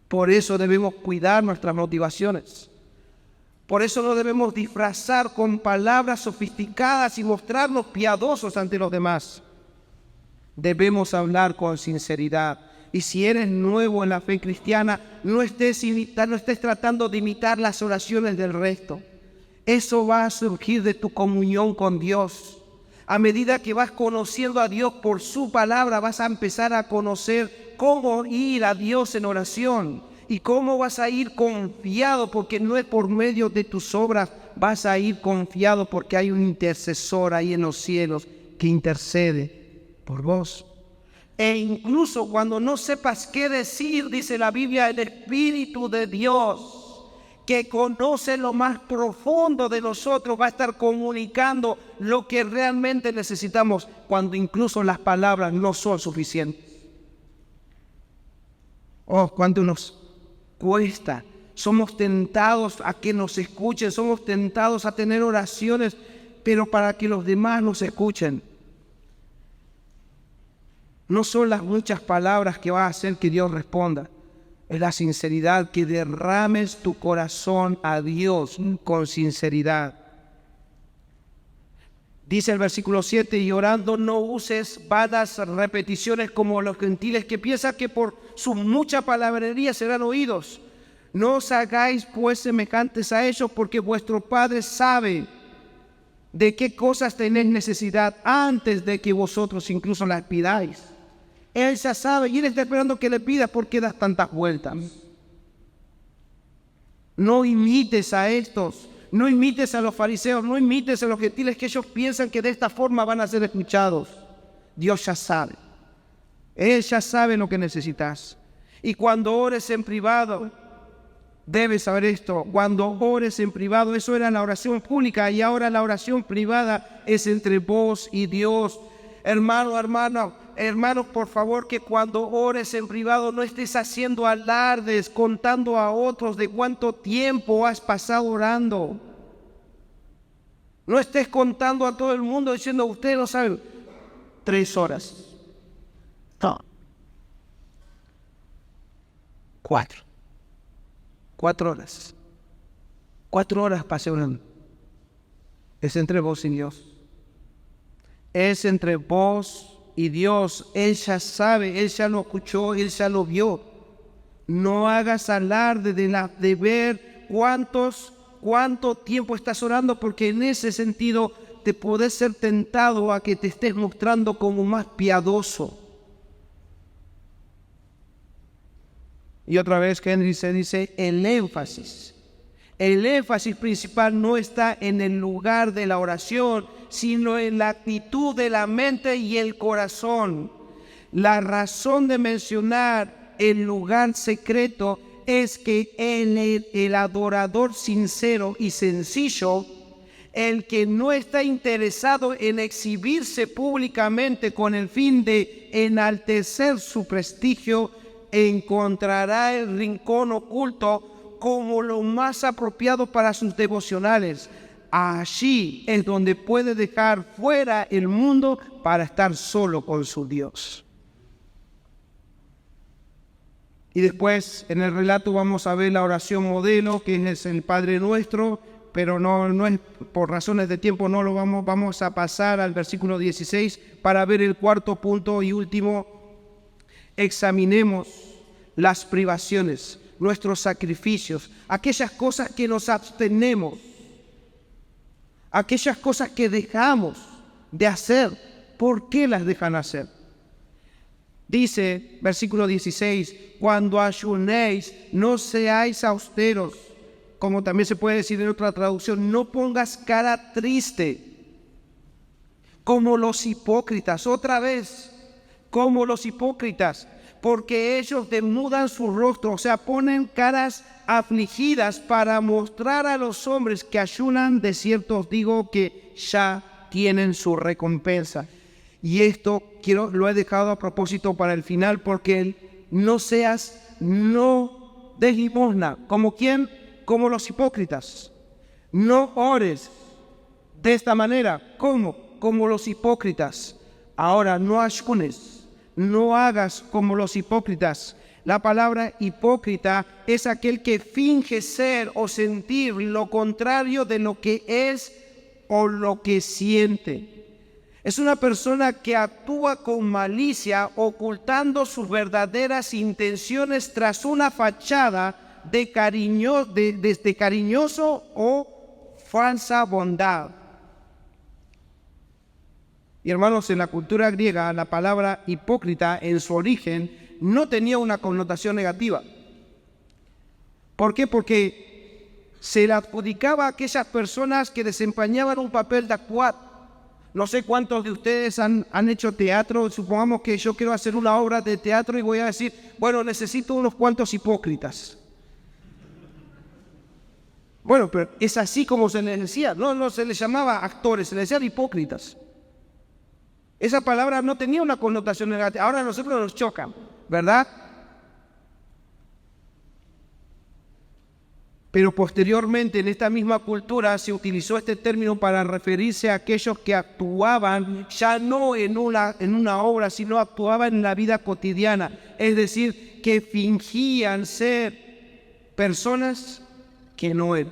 Por eso debemos cuidar nuestras motivaciones. Por eso no debemos disfrazar con palabras sofisticadas y mostrarnos piadosos ante los demás. Debemos hablar con sinceridad. Y si eres nuevo en la fe cristiana, no estés tratando de imitar las oraciones del resto. Eso va a surgir de tu comunión con Dios. A medida que vas conociendo a Dios por su palabra, vas a empezar a conocer cómo ir a Dios en oración y cómo vas a ir confiado, porque no es por medio de tus obras, vas a ir confiado porque hay un intercesor ahí en los cielos que intercede por vos. E incluso cuando no sepas qué decir, dice la Biblia, el Espíritu de Dios, que conoce lo más profundo de nosotros, va a estar comunicando lo que realmente necesitamos cuando incluso las palabras no son suficientes. Oh, cuánto nos cuesta. Somos tentados a que nos escuchen, somos tentados a tener oraciones, pero para que los demás nos escuchen. No son las muchas palabras que va a hacer que Dios responda. Es la sinceridad, que derrames tu corazón a Dios con sinceridad. Dice el versículo 7, y orando no uses vanas repeticiones como los gentiles que piensan que por su mucha palabrería serán oídos. No os hagáis pues semejantes a ellos, porque vuestro Padre sabe de qué cosas tenéis necesidad antes de que vosotros incluso las pidáis. Él ya sabe y Él está esperando que le pidas. ¿Por qué das tantas vueltas? No imites a estos, no imites a los fariseos, no imites a los gentiles, que ellos piensan que de esta forma van a ser escuchados. Dios ya sabe. Él ya sabe lo que necesitas. Y cuando ores en privado, debes saber esto: cuando ores en privado, eso era la oración pública, y ahora la oración privada es entre vos y Dios. Hermanos, por favor, que cuando ores en privado no estés haciendo alardes, contando a otros de cuánto tiempo has pasado orando. No estés contando a todo el mundo diciendo, ustedes no saben, 3 horas. No. 4 horas. 4 horas pasé orando. Es entre vos y Dios. Es entre vos y Dios. Él ya sabe, Él ya lo escuchó, Él ya lo vio. No hagas alarde de ver cuánto tiempo estás orando, porque en ese sentido te podés ser tentado a que te estés mostrando como más piadoso. Y otra vez Henry se dice, el énfasis principal no está en el lugar de la oración, sino en la actitud de la mente y el corazón. La razón de mencionar el lugar secreto es que el adorador sincero y sencillo, el que no está interesado en exhibirse públicamente con el fin de enaltecer su prestigio, encontrará el rincón oculto como lo más apropiado para sus devocionales. Allí es donde puede dejar fuera el mundo para estar solo con su Dios. Y después en el relato vamos a ver la oración modelo, que es el Padre Nuestro, pero no es por razones de tiempo, no lo vamos a pasar al versículo 16 para ver el cuarto punto y último. Examinemos las privaciones, nuestros sacrificios, aquellas cosas que nos abstenemos, aquellas cosas que dejamos de hacer. ¿Por qué las dejan hacer? Dice, versículo 16, cuando ayunéis, no seáis austeros, como también se puede decir en otra traducción, no pongas cara triste, como los hipócritas, otra vez, como los hipócritas, porque ellos denudan su rostro, o sea, ponen caras afligidas para mostrar a los hombres que ayunan. De cierto os digo que ya tienen su recompensa. Y esto lo he dejado a propósito para el final, porque no des limosna. ¿Como quién? Como los hipócritas. No ores de esta manera. ¿Cómo? Como los hipócritas. Ahora, no ayunes. No hagas como los hipócritas. La palabra hipócrita es aquel que finge ser o sentir lo contrario de lo que es o lo que siente. Es una persona que actúa con malicia, ocultando sus verdaderas intenciones tras una fachada de cariñoso o falsa bondad. Y hermanos, en la cultura griega, la palabra hipócrita en su origen no tenía una connotación negativa. ¿Por qué? Porque se le adjudicaba a aquellas personas que desempeñaban un papel de actuar. No sé cuántos de ustedes han hecho teatro. Supongamos que yo quiero hacer una obra de teatro y voy a decir, bueno, necesito unos cuantos hipócritas. Bueno, pero es así como se les decía. No se les llamaba actores, se les decían hipócritas. Esa palabra no tenía una connotación negativa. Ahora a nosotros nos choca, ¿verdad? Pero posteriormente en esta misma cultura se utilizó este término para referirse a aquellos que actuaban ya no en una obra, sino actuaban en la vida cotidiana. Es decir, que fingían ser personas que no eran.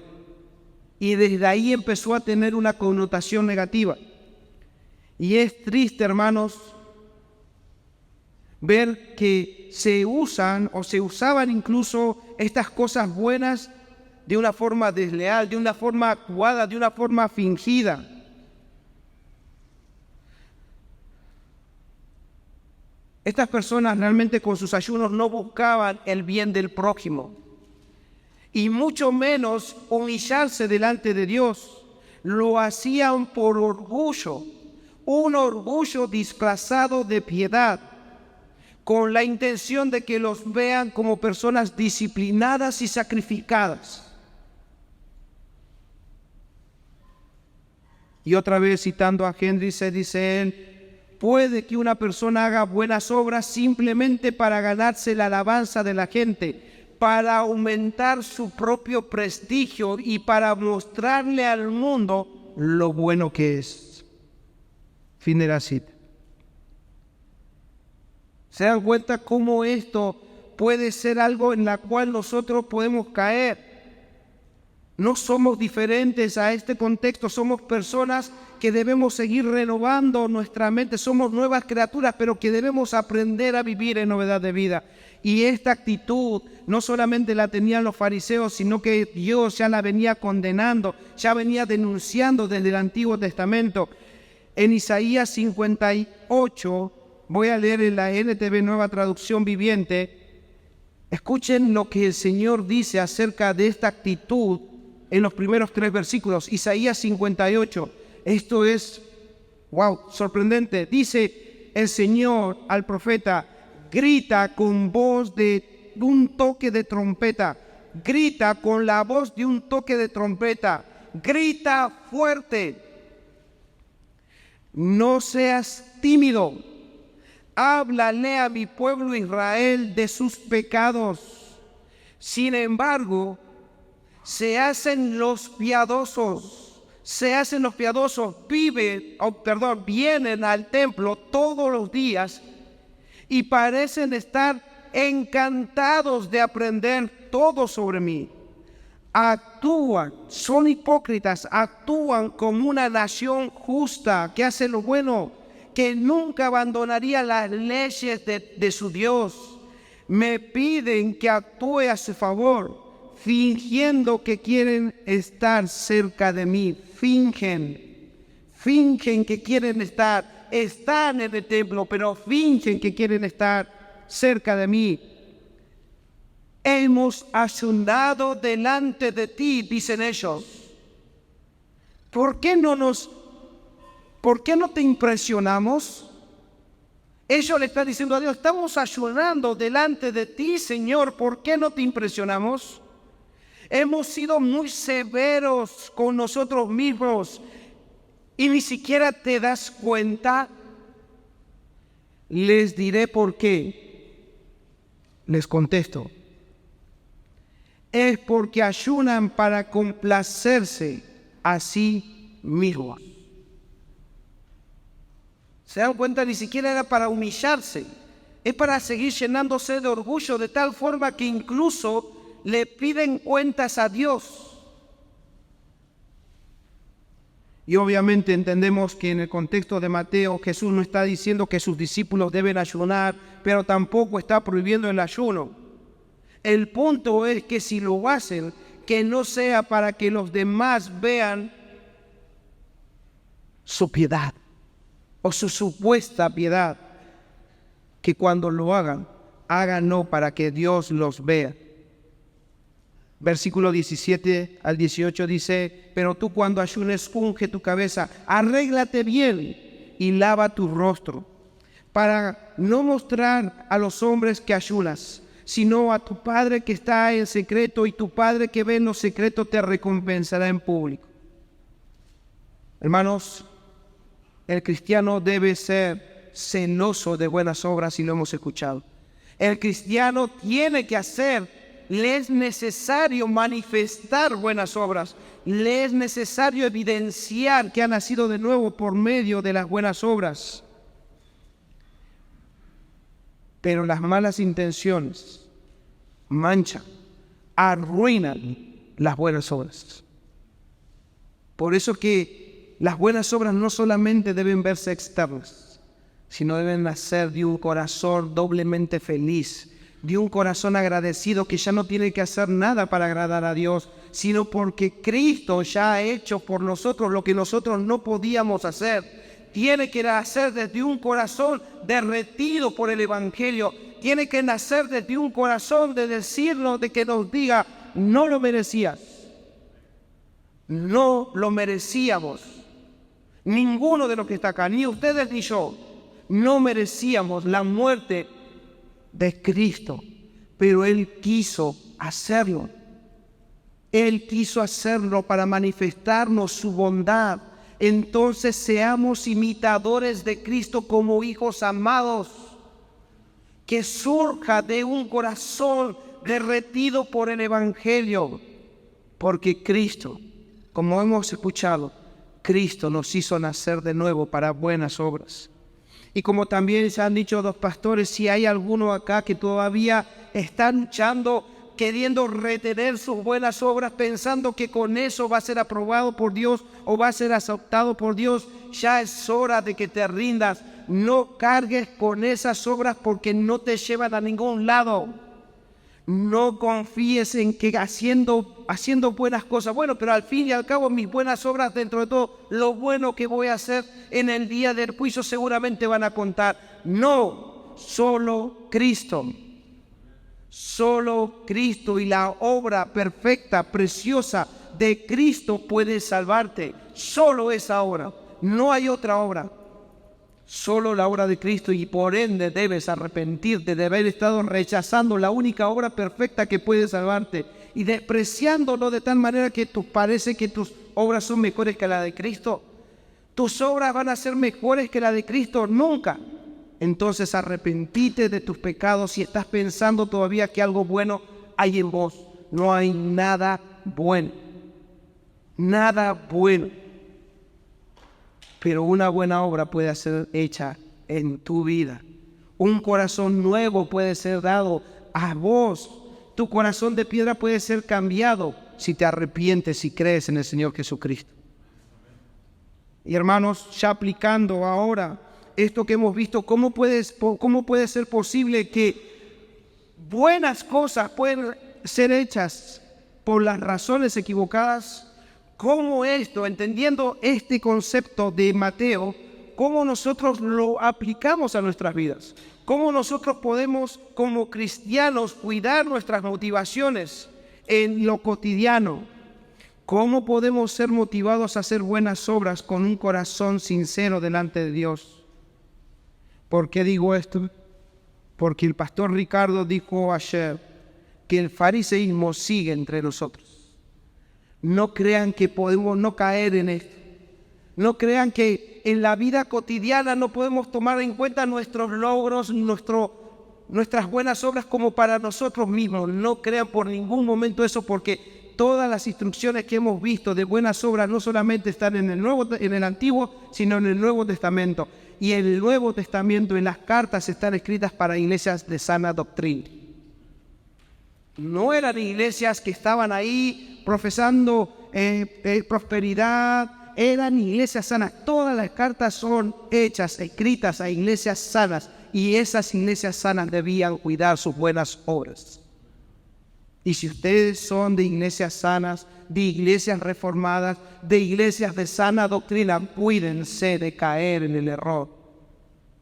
Y desde ahí empezó a tener una connotación negativa. Y es triste, hermanos, ver que se usan o se usaban incluso estas cosas buenas de una forma desleal, de una forma actuada, de una forma fingida. Estas personas realmente con sus ayunos no buscaban el bien del prójimo, y mucho menos humillarse delante de Dios. Lo hacían por orgullo, un orgullo disfrazado de piedad, con la intención de que los vean como personas disciplinadas y sacrificadas. Y otra vez citando a Henry, se dice él: puede que una persona haga buenas obras simplemente para ganarse la alabanza de la gente, para aumentar su propio prestigio y para mostrarle al mundo lo bueno que es. Fin de la cita. ¿Se dan cuenta cómo esto puede ser algo en la cual nosotros podemos caer? No somos diferentes a este contexto, somos personas que debemos seguir renovando nuestra mente, somos nuevas criaturas, pero que debemos aprender a vivir en novedad de vida. Y esta actitud no solamente la tenían los fariseos, sino que Dios ya la venía condenando, ya venía denunciando desde el Antiguo Testamento. En Isaías 58, voy a leer en la NTV Nueva Traducción Viviente, escuchen lo que el Señor dice acerca de esta actitud en los primeros 3 versículos. Isaías 58, esto es, sorprendente. Dice el Señor al profeta: grita con voz de un toque de trompeta, grita con la voz de un toque de trompeta, grita fuerte, no seas tímido, háblale a mi pueblo Israel de sus pecados. Sin embargo, vienen al templo todos los días y parecen estar encantados de aprender todo sobre mí. Son hipócritas, actúan como una nación justa que hace lo bueno, que nunca abandonaría las leyes de su Dios. Me piden que actúe a su favor, fingiendo que quieren estar cerca de mí. Fingen que quieren están en el templo, pero fingen que quieren estar cerca de mí. Hemos ayunado delante de ti, dicen ellos. ¿Por qué no te impresionamos? Ellos le están diciendo a Dios: estamos ayunando delante de ti, Señor, ¿por qué no te impresionamos? Hemos sido muy severos con nosotros mismos y ni siquiera te das cuenta. Les diré por qué. Les contesto: es porque ayunan para complacerse a sí mismos. ¿Se dan cuenta? Ni siquiera era para humillarse, es para seguir llenándose de orgullo, de tal forma que incluso le piden cuentas a Dios. Y obviamente entendemos que en el contexto de Mateo, Jesús no está diciendo que sus discípulos deben ayunar, pero tampoco está prohibiendo el ayuno. El punto es que si lo hacen, que no sea para que los demás vean su piedad o su supuesta piedad, que cuando lo hagan no para que Dios los vea. Versículo 17 al 18 dice: pero tú cuando ayunes, unge tu cabeza, arréglate bien y lava tu rostro, para no mostrar a los hombres que ayunas, sino a tu Padre que está en secreto, y tu Padre que ve en lo secreto te recompensará en público. Hermanos, el cristiano debe ser celoso de buenas obras, y lo hemos escuchado. El cristiano tiene que hacer le es necesario manifestar buenas obras, le es necesario evidenciar que ha nacido de nuevo por medio de las buenas obras. Pero las malas intenciones manchan, arruinan las buenas obras. Por eso que las buenas obras no solamente deben verse externas, sino deben nacer de un corazón doblemente feliz, de un corazón agradecido que ya no tiene que hacer nada para agradar a Dios, sino porque Cristo ya ha hecho por nosotros lo que nosotros no podíamos hacer. Tiene que nacer desde un corazón derretido por el Evangelio. Tiene que nacer desde un corazón de decirnos, de que nos diga, no lo merecías. No lo merecíamos. Ninguno de los que está acá, ni ustedes ni yo, no merecíamos la muerte de Cristo, pero Él quiso hacerlo. Él quiso hacerlo para manifestarnos su bondad. Entonces seamos imitadores de Cristo como hijos amados, que surja de un corazón derretido por el Evangelio, porque Cristo, como hemos escuchado, Cristo nos hizo nacer de nuevo para buenas obras. Y como también se han dicho dos pastores, si hay alguno acá que todavía está luchando, queriendo retener sus buenas obras, pensando que con eso va a ser aprobado por Dios o va a ser aceptado por Dios, ya es hora de que te rindas. No cargues con esas obras porque no te llevan a ningún lado. No confíes en que haciendo buenas cosas, bueno, pero al fin y al cabo mis buenas obras, dentro de todo lo bueno que voy a hacer en el día del juicio, seguramente van a contar. No, solo Cristo. Solo Cristo y la obra perfecta, preciosa de Cristo puede salvarte. Solo esa obra, no hay otra obra. Solo la obra de Cristo, y por ende debes arrepentirte de haber estado rechazando la única obra perfecta que puede salvarte y despreciándolo de tal manera que parece que tus obras son mejores que la de Cristo. Tus obras van a ser mejores que la de Cristo nunca. Entonces arrepentite de tus pecados si estás pensando todavía que algo bueno hay en vos. No hay nada bueno. Nada bueno. Pero una buena obra puede ser hecha en tu vida. Un corazón nuevo puede ser dado a vos. Tu corazón de piedra puede ser cambiado si te arrepientes y crees en el Señor Jesucristo. Y hermanos, ya aplicando ahora esto que hemos visto, ¿cómo puede ser posible que buenas cosas pueden ser hechas por las razones equivocadas? ¿Cómo esto, entendiendo este concepto de Mateo, cómo nosotros lo aplicamos a nuestras vidas? ¿Cómo nosotros podemos, como cristianos, cuidar nuestras motivaciones en lo cotidiano? ¿Cómo podemos ser motivados a hacer buenas obras con un corazón sincero delante de Dios? ¿Por qué digo esto? Porque el pastor Ricardo dijo ayer que el fariseísmo sigue entre nosotros. No crean que podemos no caer en esto. No crean que en la vida cotidiana no podemos tomar en cuenta nuestros logros, nuestras buenas obras como para nosotros mismos. No crean por ningún momento eso, porque todas las instrucciones que hemos visto de buenas obras no solamente están en el Antiguo, sino en el Nuevo Testamento. Y en el Nuevo Testamento, en las cartas, están escritas para iglesias de sana doctrina. No eran iglesias que estaban ahí profesando prosperidad, eran iglesias sanas. Todas las cartas son hechas, escritas a iglesias sanas, y esas iglesias sanas debían cuidar sus buenas obras. Y si ustedes son de iglesias sanas, de iglesias reformadas, de iglesias de sana doctrina, cuídense de caer en el error.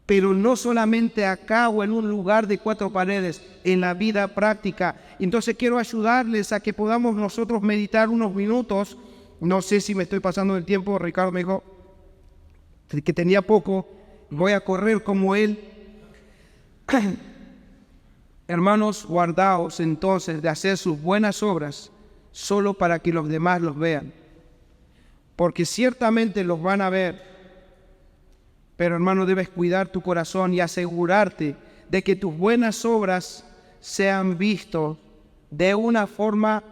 Pero no solamente acá o en un lugar de cuatro paredes, en la vida práctica. Entonces quiero ayudarles a que podamos nosotros meditar unos minutos. No sé si me estoy pasando el tiempo. Ricardo me dijo que tenía poco. Voy a correr como él. Hermanos, guardaos entonces de hacer sus buenas obras solo para que los demás los vean. Porque ciertamente los van a ver. Pero hermano, debes cuidar tu corazón y asegurarte de que tus buenas obras sean vistas de una forma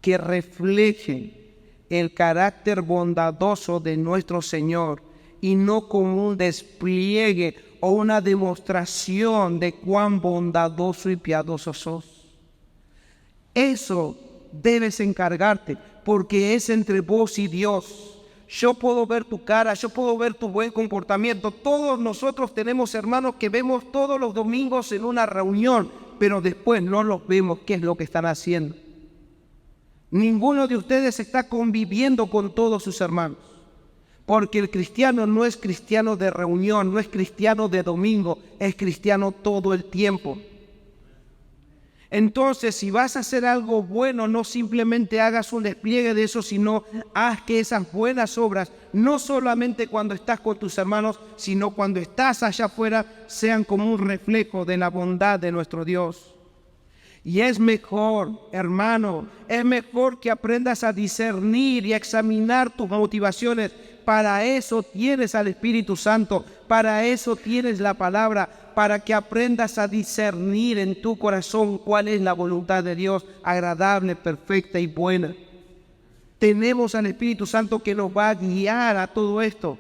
que refleje el carácter bondadoso de nuestro Señor y no como un despliegue o una demostración de cuán bondadoso y piadoso sos. Eso debes encargarte, porque es entre vos y Dios. Yo puedo ver tu cara, yo puedo ver tu buen comportamiento. Todos nosotros tenemos hermanos que vemos todos los domingos en una reunión, pero después no los vemos qué es lo que están haciendo. Ninguno de ustedes está conviviendo con todos sus hermanos, porque el cristiano no es cristiano de reunión, no es cristiano de domingo, es cristiano todo el tiempo. Entonces, si vas a hacer algo bueno, no simplemente hagas un despliegue de eso, sino haz que esas buenas obras, no solamente cuando estás con tus hermanos, sino cuando estás allá afuera, sean como un reflejo de la bondad de nuestro Dios. Y es mejor, hermano, es mejor que aprendas a discernir y a examinar tus motivaciones. Para eso tienes al Espíritu Santo, para eso tienes la palabra, para que aprendas a discernir en tu corazón cuál es la voluntad de Dios, agradable, perfecta y buena. Tenemos al Espíritu Santo que nos va a guiar a todo esto.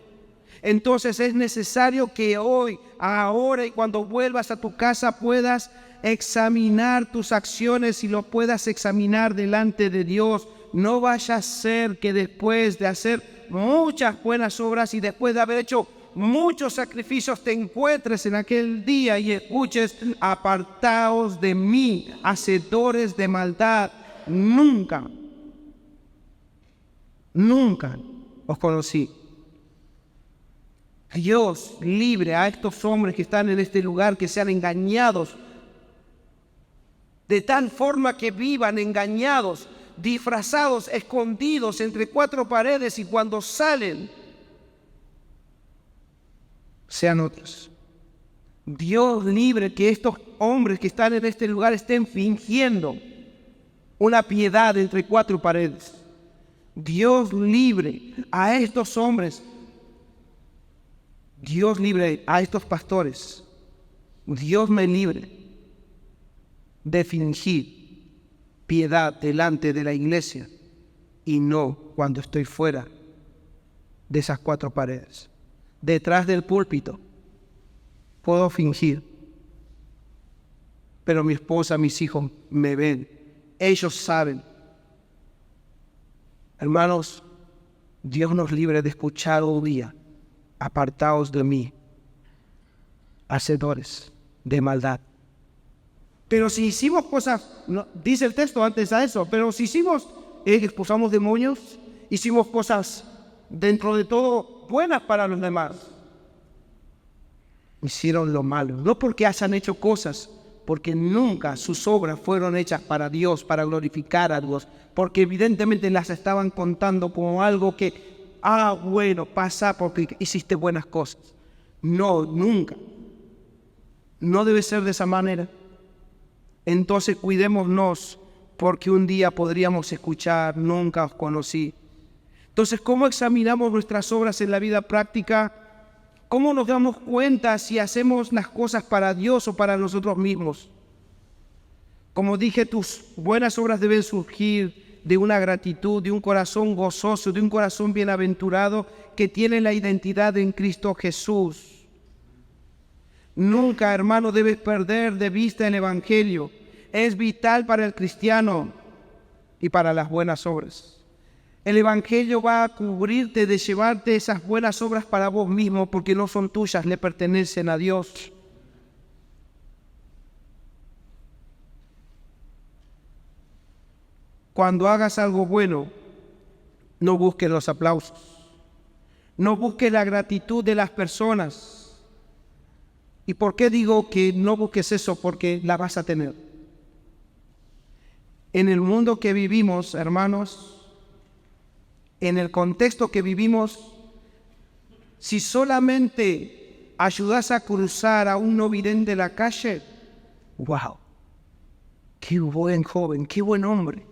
Entonces es necesario que hoy, ahora y cuando vuelvas a tu casa puedas examinar tus acciones y lo puedas examinar delante de Dios. No vaya a ser que después de hacer muchas buenas obras y después de haber hecho muchos sacrificios te encuentres en aquel día y escuches: apartaos de mí, hacedores de maldad, nunca os conocí. Dios libre a estos hombres que están en este lugar, que sean engañados de tal forma que vivan engañados, disfrazados, escondidos entre cuatro paredes, y cuando salen sean otros. Dios libre que estos hombres que están en este lugar estén fingiendo una piedad entre cuatro paredes. Dios libre a estos hombres, Dios libre a estos pastores, Dios me libre de fingir piedad delante de la iglesia y no cuando estoy fuera de esas cuatro paredes. Detrás del púlpito puedo fingir, pero mi esposa, mis hijos me ven, ellos saben. Hermanos, Dios nos libre de escuchar un día: apartaos de mí, hacedores de maldad. Pero si hicimos cosas, no, dice el texto antes a eso, pero si hicimos, expulsamos demonios, hicimos cosas dentro de todo buenas para los demás, hicieron lo malo, no porque hayan hecho cosas, porque nunca sus obras fueron hechas para Dios, para glorificar a Dios, porque evidentemente las estaban contando como algo que, bueno, pasa porque hiciste buenas cosas. No, nunca. No debe ser de esa manera. Entonces cuidémonos, porque un día podríamos escuchar: nunca os conocí. Entonces, ¿cómo examinamos nuestras obras en la vida práctica? ¿Cómo nos damos cuenta si hacemos las cosas para Dios o para nosotros mismos? Como dije, tus buenas obras deben surgir de una gratitud, de un corazón gozoso, de un corazón bienaventurado que tiene la identidad en Cristo Jesús. Nunca, hermano, debes perder de vista el Evangelio. Es vital para el cristiano y para las buenas obras. El Evangelio va a cubrirte de llevarte esas buenas obras para vos mismo, porque no son tuyas, le pertenecen a Dios. Cuando hagas algo bueno, no busques los aplausos, no busques la gratitud de las personas. ¿Y por qué digo que no busques eso? Porque la vas a tener. En el mundo que vivimos, hermanos, en el contexto que vivimos, si solamente ayudas a cruzar a un no vidente de la calle, ¡wow! ¡Qué buen joven, qué buen hombre!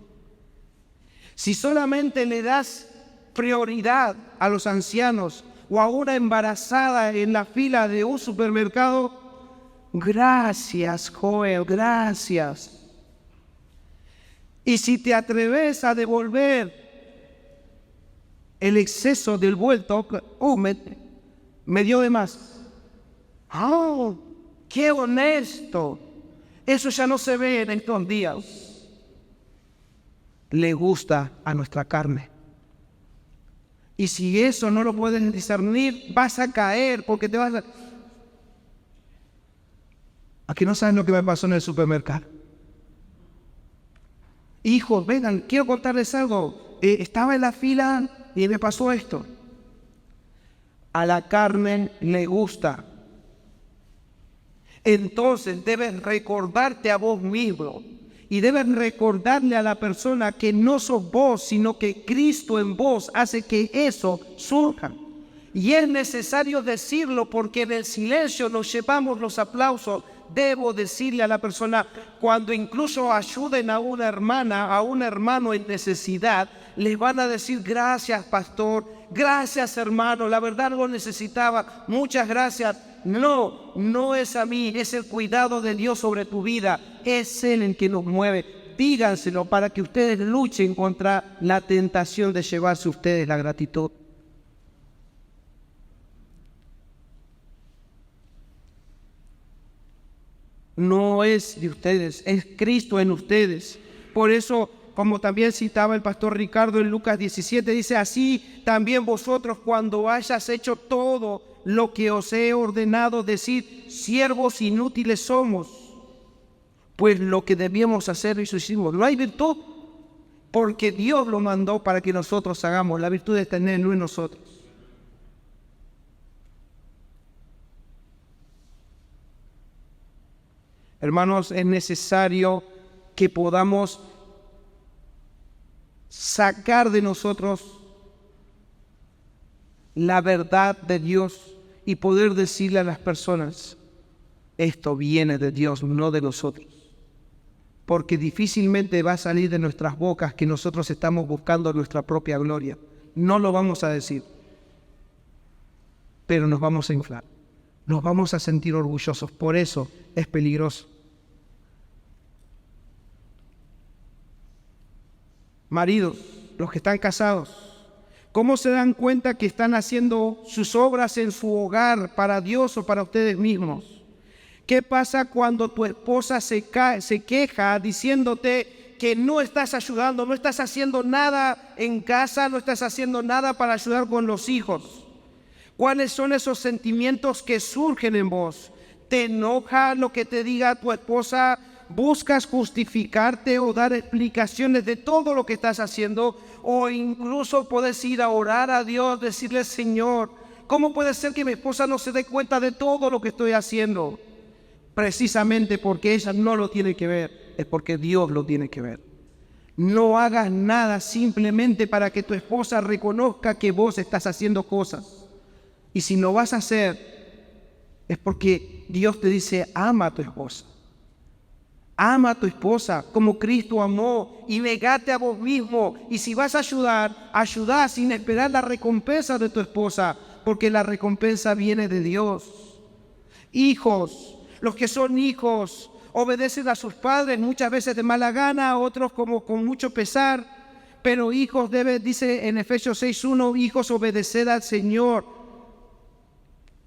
Si solamente le das prioridad a los ancianos o a una embarazada en la fila de un supermercado, gracias, Joel, gracias. Y si te atreves a devolver el exceso del vuelto, me dio de más. ¡Oh, qué honesto! Eso ya no se ve en estos días. Le gusta a nuestra carne. Y si eso no lo puedes discernir, vas a caer porque te vas a... Aquí no saben lo que me pasó en el supermercado. Hijos, vengan, quiero contarles algo. Estaba en la fila y me pasó esto. A la carne le gusta. Entonces debes recordarte a vos mismo y debes recordarle a la persona que no sos vos, sino que Cristo en vos hace que eso surja. Y es necesario decirlo porque en el silencio nos llevamos los aplausos. Debo decirle a la persona, cuando incluso ayuden a una hermana, a un hermano en necesidad, les van a decir: gracias, pastor, gracias, hermano, la verdad lo necesitaba, muchas gracias. No, no es a mí, es el cuidado de Dios sobre tu vida, es Él el que nos mueve. Díganselo para que ustedes luchen contra la tentación de llevarse ustedes la gratitud. No es de ustedes, es Cristo en ustedes. Por eso, como también citaba el pastor Ricardo en Lucas 17, dice: así también vosotros, cuando hayas hecho todo lo que os he ordenado, decid: siervos inútiles somos, pues lo que debíamos hacer eso hicimos. No hay virtud, porque Dios lo mandó para que nosotros hagamos. La virtud está en Él, no en nosotros. Hermanos, es necesario que podamos sacar de nosotros la verdad de Dios y poder decirle a las personas: esto viene de Dios, no de nosotros. Porque difícilmente va a salir de nuestras bocas que nosotros estamos buscando nuestra propia gloria. No lo vamos a decir, pero nos vamos a inflar. Nos vamos a sentir orgullosos. Por eso es peligroso. Maridos, los que están casados, ¿cómo se dan cuenta que están haciendo sus obras en su hogar para Dios o para ustedes mismos? ¿Qué pasa cuando tu esposa se queja diciéndote que no estás ayudando, no estás haciendo nada en casa, no estás haciendo nada para ayudar con los hijos? ¿Cuáles son esos sentimientos que surgen en vos? ¿Te enoja lo que te diga tu esposa? ¿Buscas justificarte o dar explicaciones de todo lo que estás haciendo? O incluso puedes ir a orar a Dios, decirle: Señor, ¿cómo puede ser que mi esposa no se dé cuenta de todo lo que estoy haciendo? Precisamente porque ella no lo tiene que ver, es porque Dios lo tiene que ver. No hagas nada simplemente para que tu esposa reconozca que vos estás haciendo cosas. Y si no vas a hacer, es porque Dios te dice: ama a tu esposa. Ama a tu esposa como Cristo amó y negate a vos mismo. Y si vas a ayudar, ayudá sin esperar la recompensa de tu esposa, porque la recompensa viene de Dios. Hijos, los que son hijos, obedecen a sus padres muchas veces de mala gana, otros como con mucho pesar. Pero hijos dice en Efesios 6:1, hijos, obedeced al Señor.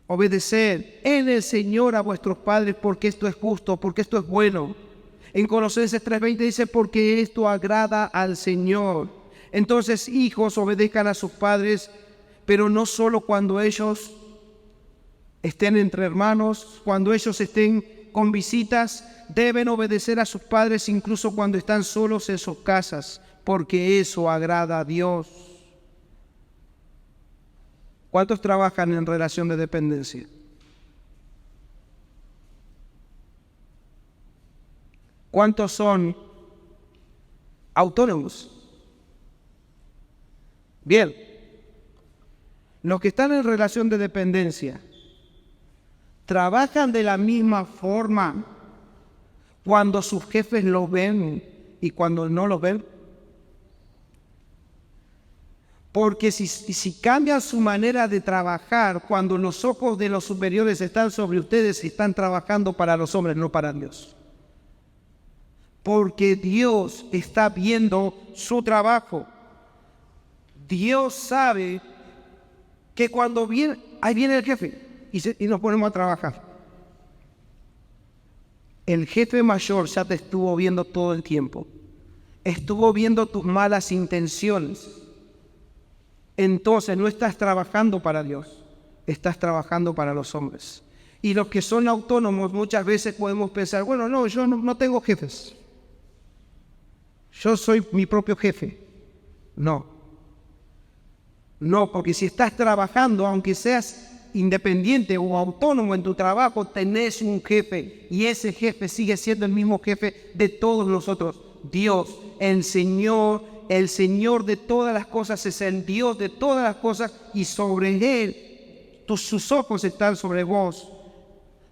Obedeced en el Señor a vuestros padres, porque esto es justo, porque esto es bueno. En Colosenses 3:20 dice: porque esto agrada al Señor. Entonces, hijos, obedezcan a sus padres, pero no solo cuando ellos estén entre hermanos, cuando ellos estén con visitas, deben obedecer a sus padres incluso cuando están solos en sus casas, porque eso agrada a Dios. ¿Cuántos trabajan en relación de dependencia? ¿Cuántos son autónomos? Bien, los que están en relación de dependencia, ¿trabajan de la misma forma cuando sus jefes los ven y cuando no los ven? Porque si cambian su manera de trabajar cuando los ojos de los superiores están sobre ustedes, están trabajando para los hombres, no para Dios. porque Dios está viendo su trabajo. Dios sabe que cuando viene, ahí viene el jefe y nos ponemos a trabajar. El jefe mayor ya te estuvo viendo todo el tiempo. Estuvo viendo tus malas intenciones. Entonces no estás trabajando para Dios, estás trabajando para los hombres. Y los que son autónomos muchas veces podemos pensar, bueno, no, yo no tengo jefes. Yo soy mi propio jefe. No, porque si estás trabajando, aunque seas independiente o autónomo en tu trabajo, tenés un jefe y ese jefe sigue siendo el mismo jefe de todos nosotros. Dios, el Señor de todas las cosas, es el Dios de todas las cosas y sobre Él sus ojos están sobre vos.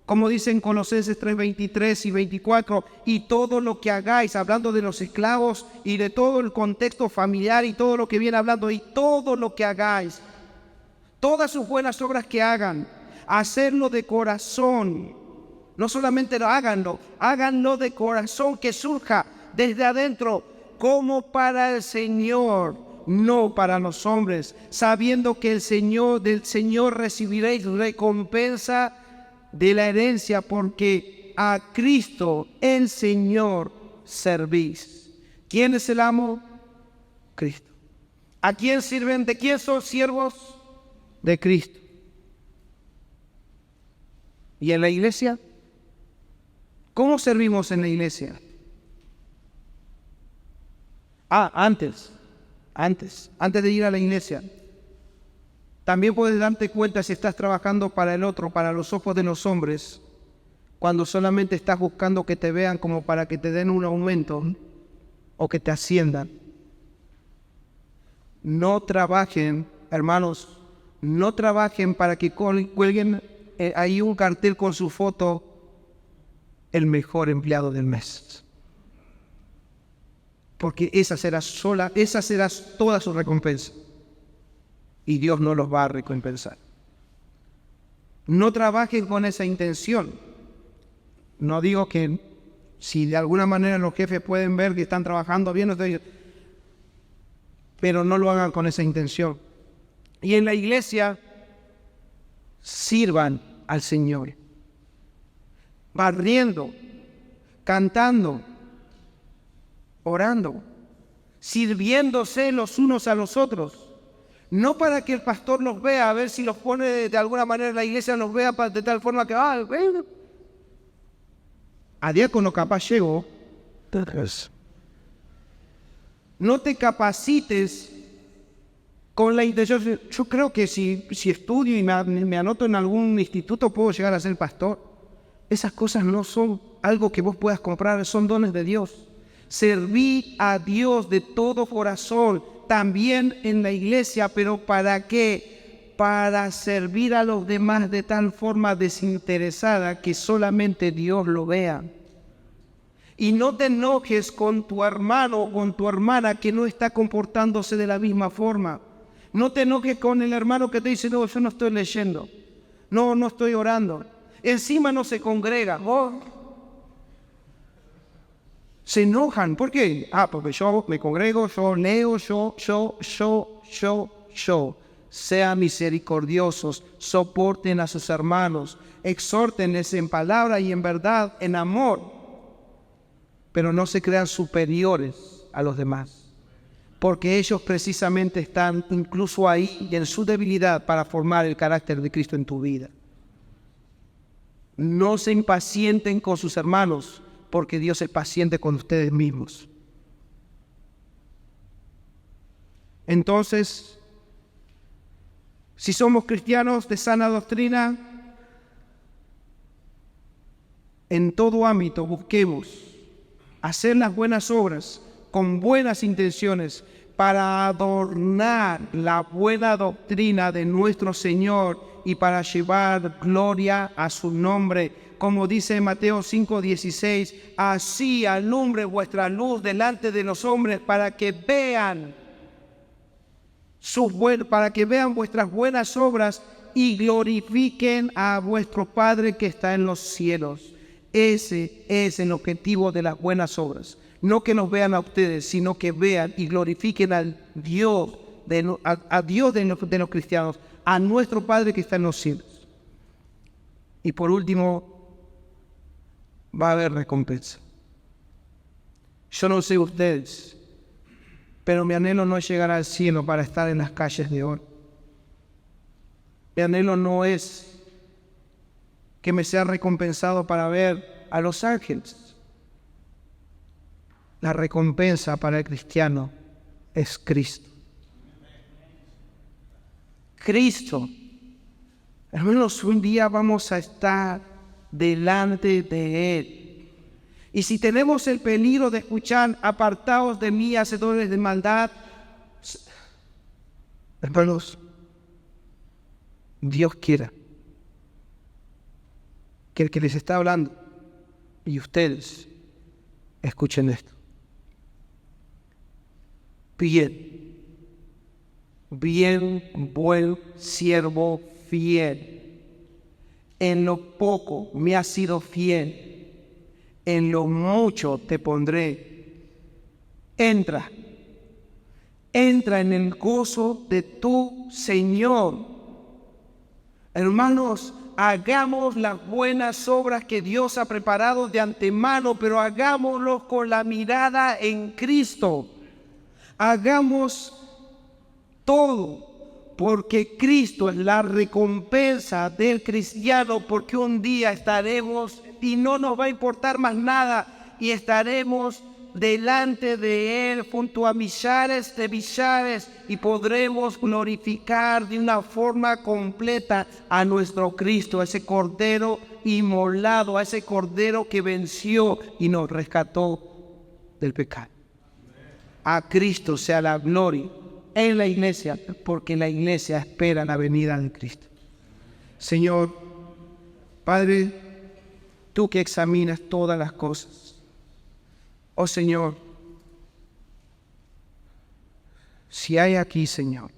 Como dicen Colosenses 3:23 y 24, y todo lo que hagáis, hablando de los esclavos y de todo el contexto familiar y todo lo que viene hablando, y todo lo que hagáis, todas sus buenas obras que hagan, hacerlo de corazón. No solamente háganlo de corazón, que surja desde adentro, como para el Señor, no para los hombres, sabiendo que del Señor recibiréis recompensa de la herencia, porque a Cristo el Señor servís. ¿Quién es el amo? Cristo. ¿A quién sirven? ¿De quién son siervos? De Cristo. ¿Y en la iglesia? ¿Cómo servimos en la iglesia? Antes de ir a la iglesia, también puedes darte cuenta si estás trabajando para el otro, para los ojos de los hombres, cuando solamente estás buscando que te vean como para que te den un aumento o que te asciendan. No trabajen, hermanos, no trabajen para que cuelguen ahí un cartel con su foto, el mejor empleado del mes. Porque esa será toda su recompensa. Y Dios no los va a recompensar. No trabajen con esa intención. No digo que si de alguna manera los jefes pueden ver que están trabajando bien, pero no lo hagan con esa intención. Y en la iglesia, sirvan al Señor. Barriendo, cantando, orando, sirviéndose los unos a los otros. No para que el pastor los vea, a ver si los pone de alguna manera, la iglesia los vea de tal forma que, a diácono capaz llego. No te capacites con la intención. Yo creo que si estudio y me anoto en algún instituto, puedo llegar a ser pastor. Esas cosas no son algo que vos puedas comprar, son dones de Dios. Serví a Dios de todo corazón, también en la iglesia, pero ¿para qué? Para servir a los demás de tal forma desinteresada que solamente Dios lo vea. Y no te enojes con tu hermano o con tu hermana que no está comportándose de la misma forma. No te enojes con el hermano que te dice, no, yo no estoy leyendo, no estoy orando. Encima no se congrega. Se enojan. ¿Por qué? Porque yo me congrego, yo leo, yo. Sean misericordiosos, soporten a sus hermanos, exhórtenles en palabra y en verdad, en amor, pero no se crean superiores a los demás, porque ellos precisamente están incluso ahí y en su debilidad para formar el carácter de Cristo en tu vida. No se impacienten con sus hermanos, porque Dios es paciente con ustedes mismos. Entonces, si somos cristianos de sana doctrina, en todo ámbito busquemos hacer las buenas obras con buenas intenciones para adornar la buena doctrina de nuestro Señor y para llevar gloria a su nombre. Como dice Mateo 5:16, así alumbre vuestra luz delante de los hombres para que vean vuestras buenas obras y glorifiquen a vuestro Padre que está en los cielos. Ese es el objetivo de las buenas obras. No que nos vean a ustedes, sino que vean y glorifiquen al Dios a Dios de los cristianos, a nuestro Padre que está en los cielos. Y por último, va a haber recompensa. Yo no sé ustedes, pero mi anhelo no es llegar al cielo para estar en las calles de oro. Mi anhelo no es que me sea recompensado para ver a los ángeles. La recompensa para el cristiano es Cristo. Cristo. Hermanos, un día vamos a estar delante de Él. Y si tenemos el peligro de escuchar, apartaos de mí, hacedores de maldad, hermanos, Dios quiera que el que les está hablando y ustedes escuchen esto. Bien, buen siervo fiel. En lo poco me has sido fiel, en lo mucho te pondré. Entra en el gozo de tu Señor. Hermanos, hagamos las buenas obras que Dios ha preparado de antemano, pero hagámoslo con la mirada en Cristo. Hagamos todo, porque Cristo es la recompensa del cristiano, porque un día estaremos y no nos va a importar más nada y estaremos delante de Él junto a millares de millares y podremos glorificar de una forma completa a nuestro Cristo, a ese Cordero inmolado, a ese Cordero que venció y nos rescató del pecado. A Cristo sea la gloria en la iglesia, porque la iglesia espera la venida de Cristo. Señor, Padre, tú que examinas todas las cosas, oh Señor, si hay aquí, Señor,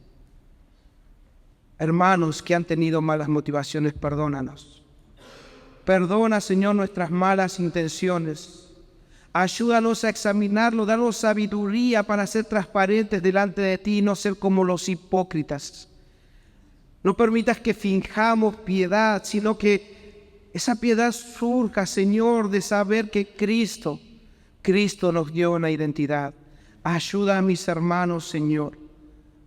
hermanos que han tenido malas motivaciones, perdónanos. Perdona, Señor, nuestras malas intenciones. Ayúdanos a examinarlo, danos sabiduría para ser transparentes delante de ti y no ser como los hipócritas. No permitas que finjamos piedad, sino que esa piedad surja, Señor, de saber que Cristo nos dio una identidad. Ayuda a mis hermanos, Señor.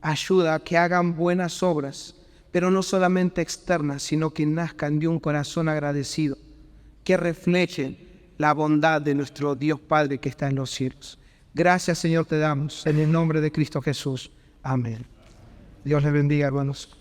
Ayuda a que hagan buenas obras, pero no solamente externas, sino que nazcan de un corazón agradecido, que reflejen la bondad de nuestro Dios Padre que está en los cielos. Gracias, Señor, te damos en el nombre de Cristo Jesús. Amén. Dios les bendiga, hermanos.